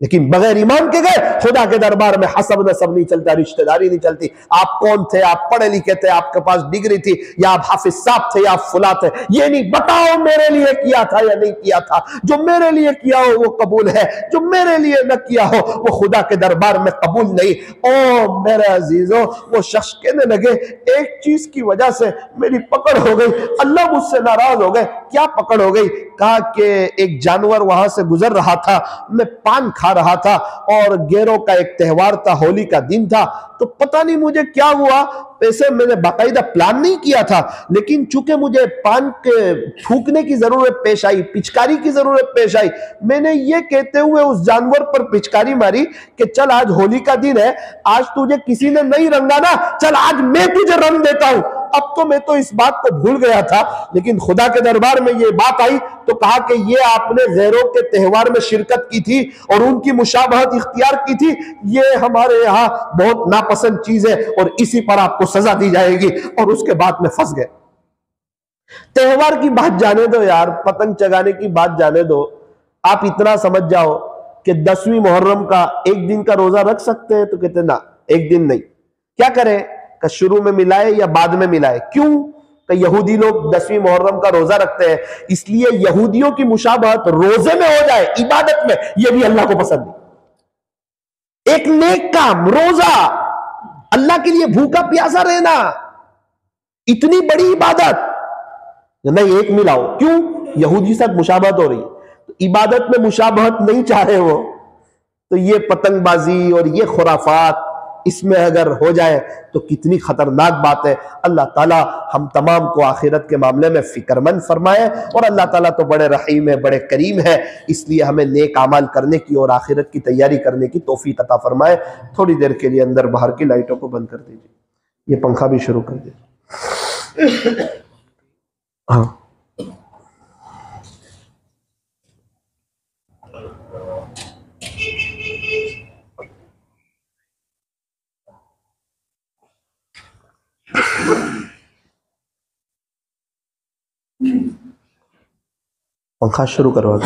लेकिन बगैर ईमान के गए। खुदा के दरबार में हसब नसब नहीं चलता, रिश्तेदारी नहीं चलती। आप कौन थे, आप पढ़े लिखे थे, आपके पास डिग्री थी, या आप हाफिज साहब थे, या आप फुला थे, ये नहीं बताओ मेरे लिए किया था या नहीं किया था। जो मेरे लिए किया हो वो कबूल है, जो मेरे लिए न किया हो वो खुदा के दरबार में कबूल नहीं। ओ मेरे अजीजों, वो शख्स कहने लगे एक चीज की वजह से मेरी पकड़ हो गई, अल्लाह मुझसे नाराज हो गए। क्या पकड़ हो गई? कहा कि एक जानवर वहां से गुजर रहा था, मैं पान खा रहा था, और गेरों का एक त्यौहार था, होली का दिन था, तो पता नहीं मुझे क्या हुआ, ऐसे मैंने बाकायदा प्लान नहीं किया था, लेकिन चूंकि मुझे पान के थूकने की जरूरत पेश आई, पिचकारी की जरूरत पेश आई, मैंने ये कहते हुए उस जानवर पर पिचकारी मारी कि चल आज होली का दिन है, आज तुझे किसी ने नहीं रंगा ना, चल आज मैं तुझे रंग देता हूं। अब तो मैं तो इस बात को भूल गया था, लेकिन खुदा के दरबार में ये बात आई तो कहा कि ये आपने गैरों के त्यौहार में शिरकत की थी और उनकी मुशाबहत इख्तियार की थी, ये हमारे यहाँ बहुत नापसंद चीज है और इसी पर आपको सजा दी जाएगी। और उसके बाद में फंस गए। त्यौहार की बात जाने दो यार, पतंग चगाने की बात जाने दो, आप इतना समझ जाओ कि 10वीं मुहर्रम का एक दिन का रोजा रख सकते हैं, तो कहते ना एक दिन नहीं। क्या करें? का शुरू में मिलाए या बाद में मिलाए? क्यों? कि यहूदी लोग 10वीं मुहर्रम का रोजा रखते हैं, इसलिए यहूदियों की मुशाबहत रोजे में हो जाए, इबादत में, यह भी अल्लाह को पसंद नहीं। एक नेक काम रोजा, अल्लाह के लिए भूखा प्यासा रहना, इतनी बड़ी इबादत नहीं, एक मिलाओ। क्यों? यहूदी साथ मुशाबहत हो रही है, तो इबादत में मुशाबहत नहीं चाह रहे वो, तो ये पतंगबाजी और ये खुराफात इसमें अगर हो जाए तो कितनी खतरनाक बात है। अल्लाह ताला हम तमाम को आखिरत के मामले में फिक्रमंद फरमाए, और अल्लाह ताला तो बड़े रहीम है, बड़े करीम है, इसलिए हमें नेक अमाल करने की और आखिरत की तैयारी करने की तौफीक अता फरमाए। थोड़ी देर के लिए अंदर बाहर की लाइटों को बंद कर दीजिए। ये पंखा भी शुरू कर दे। हाँ, पंखा शुरू करवा दो।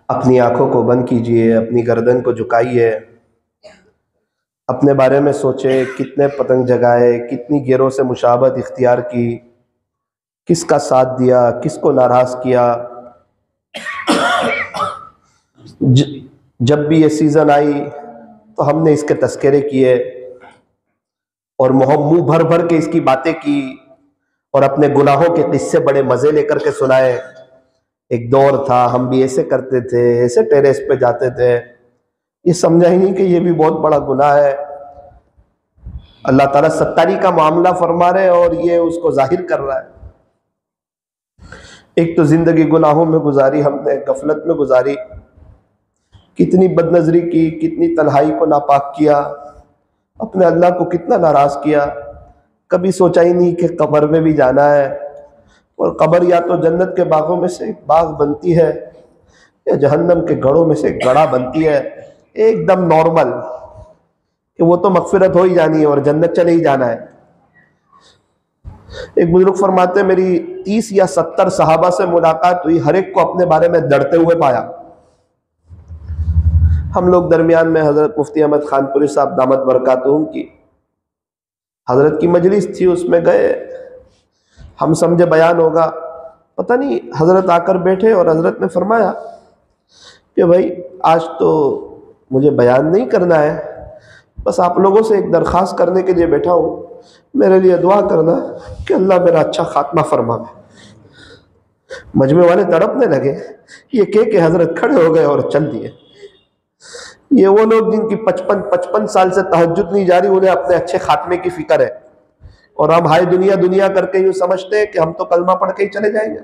अपनी आंखों को बंद कीजिए, अपनी गर्दन को झुकाइए, अपने बारे में सोचे कितने पतंग जगाए, कितनी गेरों से मुशाबत इख्तियार की, किसका साथ दिया, किसको नाराज किया। जब भी ये सीजन आई तो हमने इसके तस्करे किए और मुंह भर भर के इसकी बातें की और अपने गुनाहों के किस्से बड़े मजे लेकर के सुनाए। एक दौर था हम भी ऐसे करते थे, ऐसे टेरेस पे जाते थे। ये समझा ही नहीं कि ये भी बहुत बड़ा गुनाह है। अल्लाह ताला सत्तारी का मामला फरमा रहे और ये उसको जाहिर कर रहा है। एक तो जिंदगी गुनाहों में गुजारी हमने, गफलत में गुजारी, कितनी बदनजरी की, कितनी तन्हाई को नापाक किया, अपने अल्लाह को कितना नाराज किया। कभी सोचा ही नहीं कि कब्र में भी जाना है और कब्र या तो जन्नत के बागों में से एक बाग बनती है या जहन्नम के गढ़ों में से एक गड़ा बनती है। एकदम नॉर्मल कि वो तो मगफिरत हो ही जानी है और जन्नत चले ही जाना है। एक बुजुर्ग फरमाते मेरी 30 या 70 सहाबा से मुलाकात हुई, हर एक को अपने बारे में डरते हुए पाया। हम लोग दरमियान में हजरत मुफ्ती अहमद खानपुरी साहब दामत बरकातुहुम की हजरत की मजलिस थी, उसमें गए। हम समझे बयान होगा, पता नहीं हजरत आकर बैठे और हजरत ने फरमाया कि भाई आज तो मुझे बयान नहीं करना है, बस आप लोगों से एक दरख्वास्त करने के लिए बैठा हूँ, मेरे लिए दुआ करना कि अल्लाह मेरा अच्छा खात्मा फरमावे। मजमे वाले तड़पने लगे। ये के हजरत खड़े हो गए और चल दिए। ये वो लोग जिनकी 55 साल से तहज्जुद नहीं जारी, उन्हें अपने अच्छे खात्मे की फिक्र है और हम हाय दुनिया दुनिया करके यूं समझते हैं कि हम तो कलमा पढ़ के ही चले जाएंगे।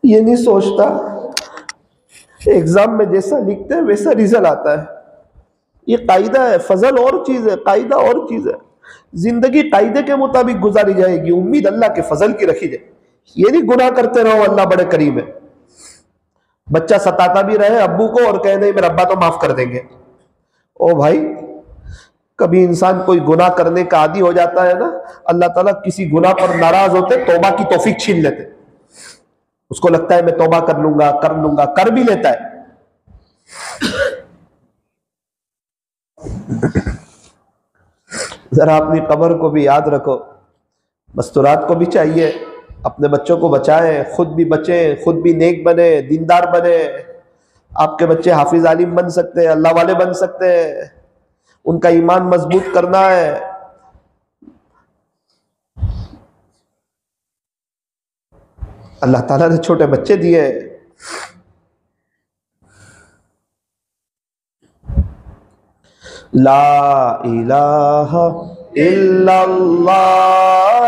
ये नहीं सोचता एग्जाम में जैसा लिखते हैं वैसा रिजल्ट आता है। ये कायदा है, फजल और चीज है, कायदा और चीज है। जिंदगी कायदे के मुताबिक गुजारी जाएगी, उम्मीद अल्लाह के फजल की रखी जाए। ये नहीं गुनाह करते रहो, अल्लाह बड़े करीम है। बच्चा सताता भी रहे अब्बू को और कहे नहीं मेरे अब्बा तो माफ कर देंगे। ओ भाई, कभी इंसान कोई गुनाह करने का आदी हो जाता है ना, अल्लाह ताला किसी गुनाह पर नाराज होते तौबा की तौफीक छीन लेते। उसको लगता है मैं तौबा कर लूंगा, कर भी लेता है। जरा अपनी कब्र को भी याद रखो। मस्तूरात को भी चाहिए अपने बच्चों को बचाएं, खुद भी बचें, खुद भी नेक बने, दीनदार बने। आपके बच्चे हाफिज आलिम बन सकते हैं, अल्लाह वाले बन सकते हैं। उनका ईमान मजबूत करना है। अल्लाह ताला ने छोटे बच्चे दिए। ला इलाहा इल्लल्लाह,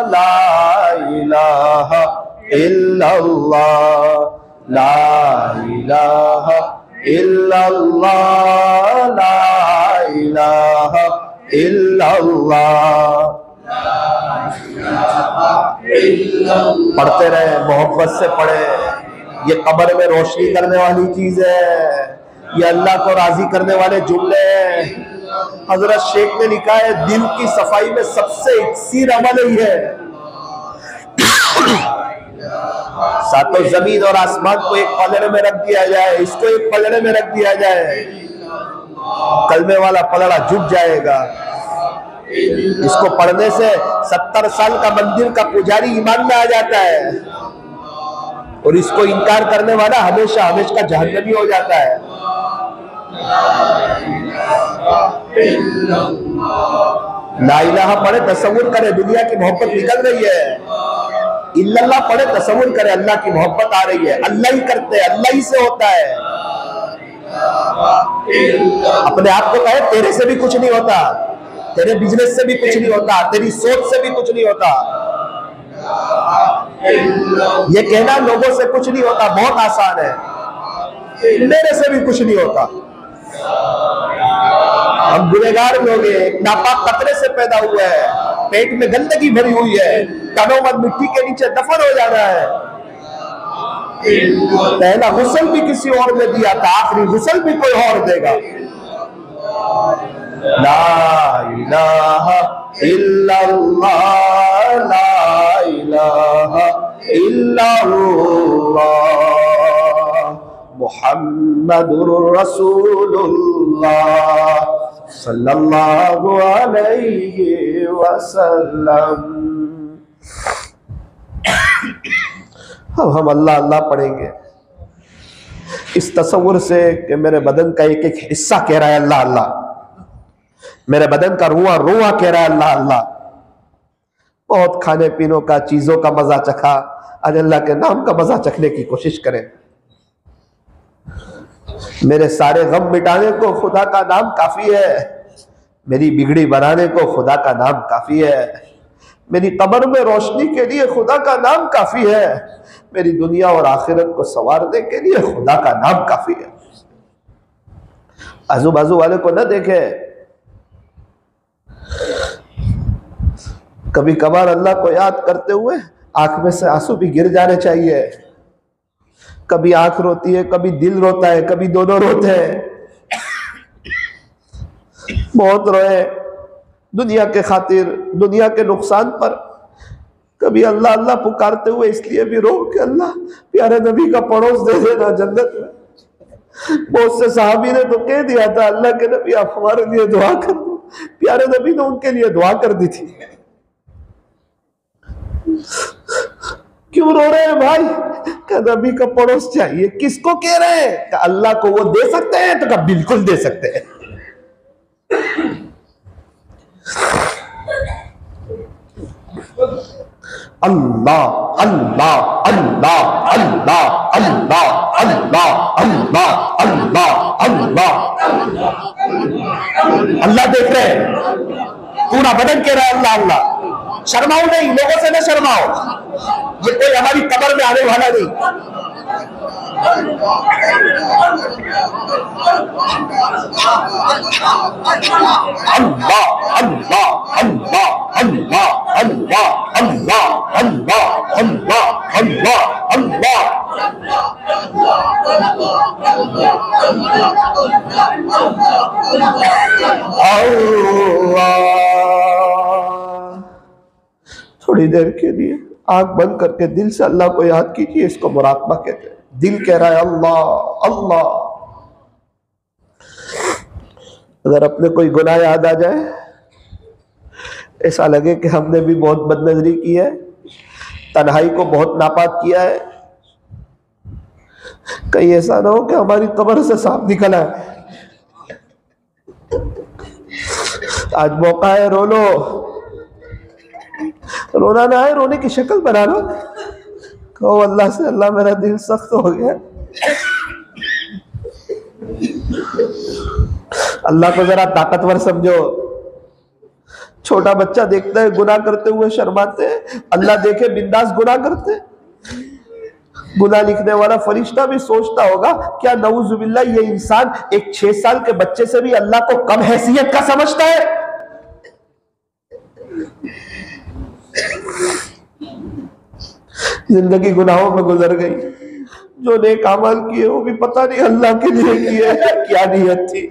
ला इलाहा इल्लल्लाह, ला इलाहा इल्लल्लाह, ला इलाहा इल्लल्लाह। पढ़ते रहे, मोहब्बत से पढ़े। ये कब्र में रोशनी करने वाली चीज है, ये अल्लाह को राजी करने वाले जुमले हैं। हजरत शेख ने लिखा है दिल की सफाई में सबसे इक्सीर अमल ही है। सातों जमीन और आसमान को एक पलड़े में रख दिया जाए, इसको एक पलड़े में रख दिया जाए, कलमे वाला पलड़ा जुट जाएगा। इसको पढ़ने से 70 साल का मंदिर का पुजारी ईमान में आ जाता है और इसको इनकार करने वाला हमेशा हमेशा का जहन्नमी हो जाता है। ला इलाहा पढ़े, तसव्वुर करे दुनिया की मोहब्बत निकल रही है। इल्लल्लाह पढ़े, तसव्वुर करे अल्लाह की मोहब्बत आ रही है। अल्लाह ही करते हैं, अल्लाह ही से होता है। अपने आप को कहे तेरे से भी कुछ नहीं होता, तेरे बिजनेस से भी कुछ नहीं होता, तेरी सोच से भी कुछ नहीं होता। ये कहना लोगों से कुछ नहीं होता बहुत आसान है, मेरे से भी कुछ नहीं होता। हम गुनहगार लोग हैं, नापाक कतरे से पैदा हुए हैं, पेट में गंदगी भरी हुई है, तनोमत मिट्टी के नीचे दफन हो जाना है। पहला गुस्ल भी किसी और ने दिया था, आखिरी गुस्ल भी कोई और देगा। ला इलाहा इल्लल्लाह, ला इलाहा इल्लल्लाह, मुहम्मदुर रसूलुल्लाह सल्लल्लाहु अलैहि वसल्लम। हम अल्लाह अल्लाह पढ़ेंगे इस तसव्वुर से कि मेरे बदन का एक एक हिस्सा कह रहा है अल्लाह अल्लाह, मेरे बदन का रुआ रुआ कह रहा है अल्लाह अल्लाह। बहुत खाने पीनों का, चीजों का मजा चखा, आज अल्लाह के नाम का मजा चखने की कोशिश करें। मेरे सारे गम मिटाने को खुदा का नाम काफी है, मेरी बिगड़ी बनाने को खुदा का नाम काफी है, मेरी कब्र में रोशनी के लिए खुदा का नाम काफी है, मेरी दुनिया और आखिरत को संवारने के लिए खुदा का नाम काफी है। आजू बाजू वाले को न देखे, कभी कभार अल्लाह को याद करते हुए आंख में से आंसू भी गिर जाने चाहिए। कभी आंख रोती है, कभी दिल रोता है, कभी दोनों रोते हैं। बहुत रोए दुनिया के खातिर, दुनिया के नुकसान पर। कभी अल्लाह अल्लाह पुकारते हुए इसलिए भी रो कि अल्लाह प्यारे नबी का पड़ोस दे देना जन्नत में। बहुत से सहाबी ने तो कह दिया था अल्लाह के नबी आप हमारे लिए दुआ कर दो, प्यारे नबी ने उनके लिए दुआ कर दी थी। क्यों रो रहे हैं भाई? क्या नबी का पड़ोस चाहिए? किसको कह रहे हैं? क्या अल्लाह को वो दे सकते हैं? तो क्या बिल्कुल दे सकते हैं। अल्लाह अल्लाह अल्लाह अल्लाह अल्लाह अल्लाह अल्लाह अल्लाह अल्लाह। अल्लाह देख रहे हैं, पूरा बदन कह रहा है अल्लाह अल्लाह। शर्माओ नहीं, लोगों से न शर्माओ, ये कोई हमारी कब्र में आने वाला नहीं। अल्लाह अल्लाह अल्लाह अल्लाह अल्लाह अल्लाह अल्लाह अल्लाह अल्लाह अल्लाह। थोड़ी देर के लिए आंख बंद करके दिल से अल्लाह को याद कीजिए, इसको मुराकबा कहते हैं। दिल कह रहा है अल्लाह अल्लाह। अगर अपने कोई गुनाह याद आ जाए, ऐसा लगे कि हमने भी बहुत बदनजरी की है, तन्हाई को बहुत नापाक किया है, कहीं ऐसा ना हो कि हमारी कब्र से सांप निकला है। आज मौका है, रो लो। रोना ना है, रोने की शक्ल बना लो, कहो अल्लाह से अल्लाह मेरा दिल सख्त हो गया, अल्लाह को जरा ताकतवर समझो। छोटा बच्चा देखता है गुनाह करते हुए शर्माते हैं, अल्लाह देखे बिंदास गुनाह करते। गुनाह लिखने वाला फरिश्ता भी सोचता होगा क्या नऊजुबिल्लाह ये इंसान एक 6 साल के बच्चे से भी अल्लाह को कम हैसियत का समझता है। जिंदगी गुनाहों में गुजर गई, जो नेक अमल किए वो भी पता नहीं अल्लाह के लिए किए, क्या नियत थी।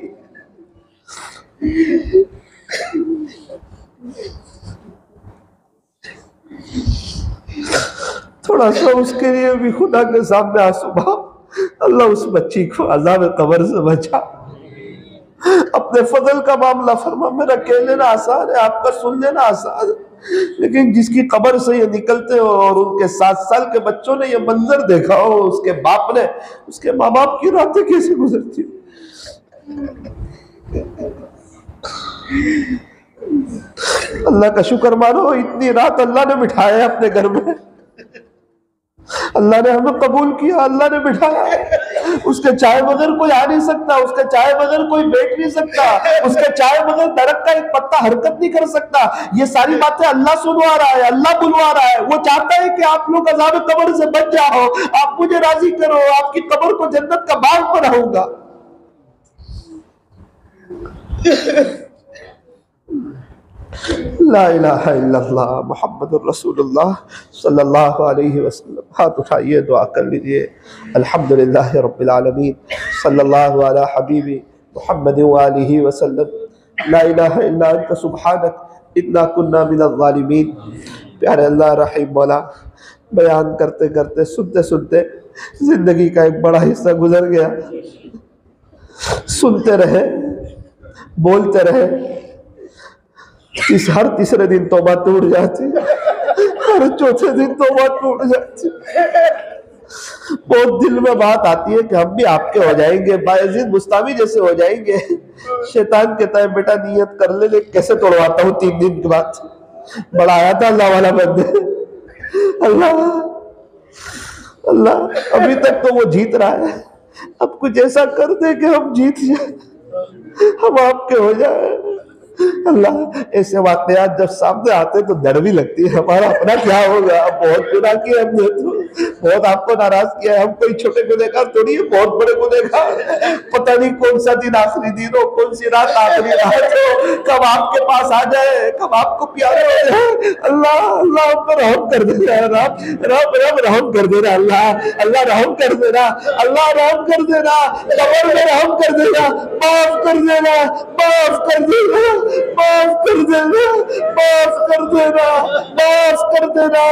थोड़ा सा उसके लिए भी खुदा के सामने आंसू बहाओ, अल्लाह उस बच्ची को अज़ाब कब्र से बचा। अपने फजल का मामला फरमा, मेरा कह लेना आसान है, आपका सुन लेना आसान है, लेकिन जिसकी कब्र से ये निकलते हो और उनके 7 साल के बच्चों ने ये मंजर देखा हो, उसके बाप ने, उसके माँ बाप की रातें कैसे गुजरती। अल्लाह का शुक्र मानो, इतनी रात अल्लाह ने बिठाया है अपने घर में। अल्लाह ने हमें कबूल किया, अल्लाह ने बिठाया। उसके चाय बगैर कोई आ नहीं सकता, उसके चाय बगैर कोई बैठ नहीं सकता, उसके चाय बगैर दरख्त का एक पत्ता हरकत नहीं कर सकता। ये सारी बातें अल्लाह सुनवा रहा है, अल्लाह बुलवा रहा है। वो चाहता है कि आप लोग अज़ाब कब्र से बच जाओ, आप मुझे राजी करो, आपकी कब्र को जन्नत का बाग बनाऊंगा। ला इलाहा इल्लल्लाह मुहम्मदुर रसूलुल्लाह सल्लल्लाहु अलैहि वसल्लम। हाथ उठाइए, दुआ कर लीजिए। अल्हम्दुलिल्लाहि रब्बिल आलमीन, सल्लल्लाहु अला हबीबी मुहम्मद व आलिहि वसल्लम। ला इलाहा इल्ला अंत सुब्हानक इन्ना कुन्ना मिनज़ ज़ालिमीन। प्यारे अल्लाह रहीम मौला, बयान करते करते सुनते सुनते जिंदगी का एक बड़ा हिस्सा गुजर गया। सुनते रहे, बोलते रहे, हर तीसरे दिन तौबा टूट जाती, हर चौथे दिन तौबा टूट जाती। बहुत दिल में बात आती है कि हम भी आपके हो जाएंगे, बायजीद मुस्तामी जैसे हो जाएंगे। शैतान कहता है बेटा नियत कर ले, कैसे तोड़वाता हूँ 3 दिन के बाद। बड़ा आया था अल्लाह वाला बंदे। अल्लाह अल्लाह अभी तक तो वो जीत रहा है, अब कुछ ऐसा कर दे कि हम जीत जाए, हम आपके हो जाए। अल्लाह ऐसे वाकयात जब सामने आते तो डर भी लगती है, हमारा अपना क्या होगा। बहुत गुनाह किया हमने, तो बहुत आपको नाराज किया है। हम कोई छोटे गुनहगार थोड़ी है, बहुत बड़े गुनहगार। पता नहीं कौन सा दिन आखिरी दिन हो, कौन सी रात आखिरी रात हो, कब आपके पास आ जाए, कब आपको प्यारे हो जाए। अल्लाह अल्लाह हम पर रहम कर देना, रब रब रब रहम कर देना। अल्लाह अल्लाह रहम कर देना, अल्लाह रहम कर देना, कब्र में रहम कर देना, माफ कर देना, माफ कर देना, माफ कर देना, माफ कर देना, माफ कर देना,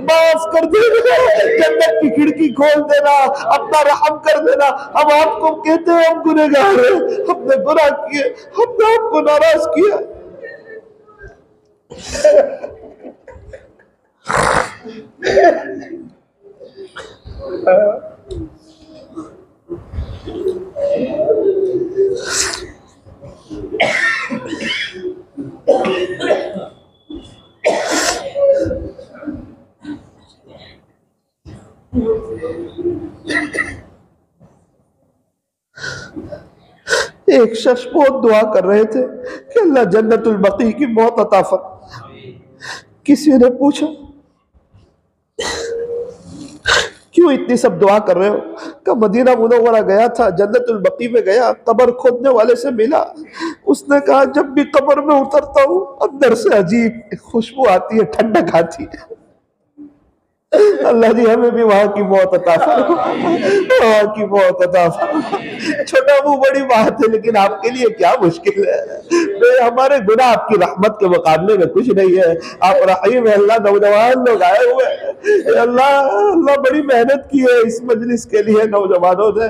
माफ कर देना। जन्नत की खिड़की खोल देना, अपना रहम कर देना। हम आपको कहते हैं हम गुनहगार हैं, हमने गुनाह किए, हमने आपको नाराज किया। एक शख्स बहुत दुआ कर रहे थे कि अल्लाह जन्नतुल बकी की मौत अता फरमा। किसी ने पूछा क्यों इतनी सब दुआ कर रहे हो? का मदीना मुनव्वरा गया था, जन्नतुल बकी में गया, कब्र खोदने वाले से मिला। उसने कहा जब भी कब्र में उतरता हूँ अंदर से अजीब खुशबू आती है, ठंडक आती है। अल्लाह जी हमें भी वहां की मौत अता फरमा, वहां की मौत अता फरमा। छोटा मुंह बड़ी बात है, लेकिन आपके लिए क्या मुश्किल है। हमारे गुनाह आपकी रहमत के मुकाबले में कुछ नहीं है। आप रहीम है अल्लाह। नौजवान लोग आए हुए अल्लाह अल्लाह बड़ी मेहनत की है इस मजलिस के लिए। नौजवानों ने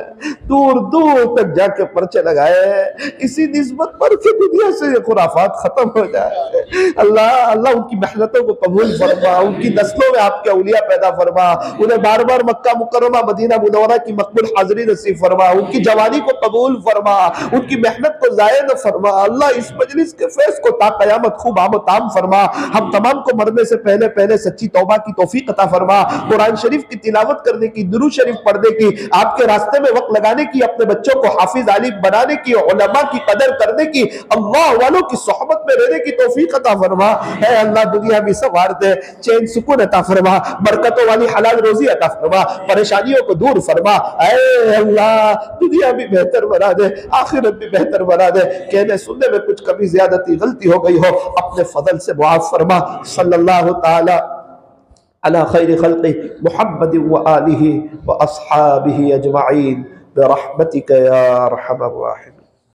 दूर दूर तक जाके पर्चे लगाए हैं, इसी निस्बत पर कि दुनिया से ये खुराफात खत्म हो जाए। अल्लाह अल्लाह उनकी मेहनतों को कबूल फरमा, उनकी नस्लों में आपके औलिया पैदा फरमा, उन्हें बार बार मक्का मुकर्रमा मदीना मुनव्वरा की मकबूल हाजिरी नसीब फरमा, उनकी जवानी को कबूल फरमा, उनकी मेहनत को ज़ाया न फरमा। अल्लाह इस मजलिस के फैज़ को ता क़यामत खूब आम फरमा। हम तमाम को मरने से पहले पहले सच्ची तौबा की तौफीक अता फरमा, कुरान शरीफ की तिलावत करने की, दुरूद शरीफ पढ़ने की, आपके रास्ते में वक्त लगाने की, अपने बच्चों को हाफिज आलिम बनाने की, उलमा की कदर करने की, अल्लाह वालों की सोहबत में रहने की तौफीक अता फरमा। है अल्लाह दुनिया भी संवार दे, चैन सुकून अता फरमा, बरकतों वाली हलाल रोजी अता फरमा, परेशानियों को दूर फरमा। ऐ अल्लाह दुनिया भी बेहतर बना दे, आखिरत भी बेहतर बना दे। कहने सुनने में कुछ कभी ज्यादती गलती हो गई हो, अपने फजल से मुआफ फरमा। सल्लल्लाहु ताला अला खैरि खल्क़ि मुहम्मद व आलिहि व अस्हाबिहि अजमईन बिरहमतिका या अरहमर राहिमीन।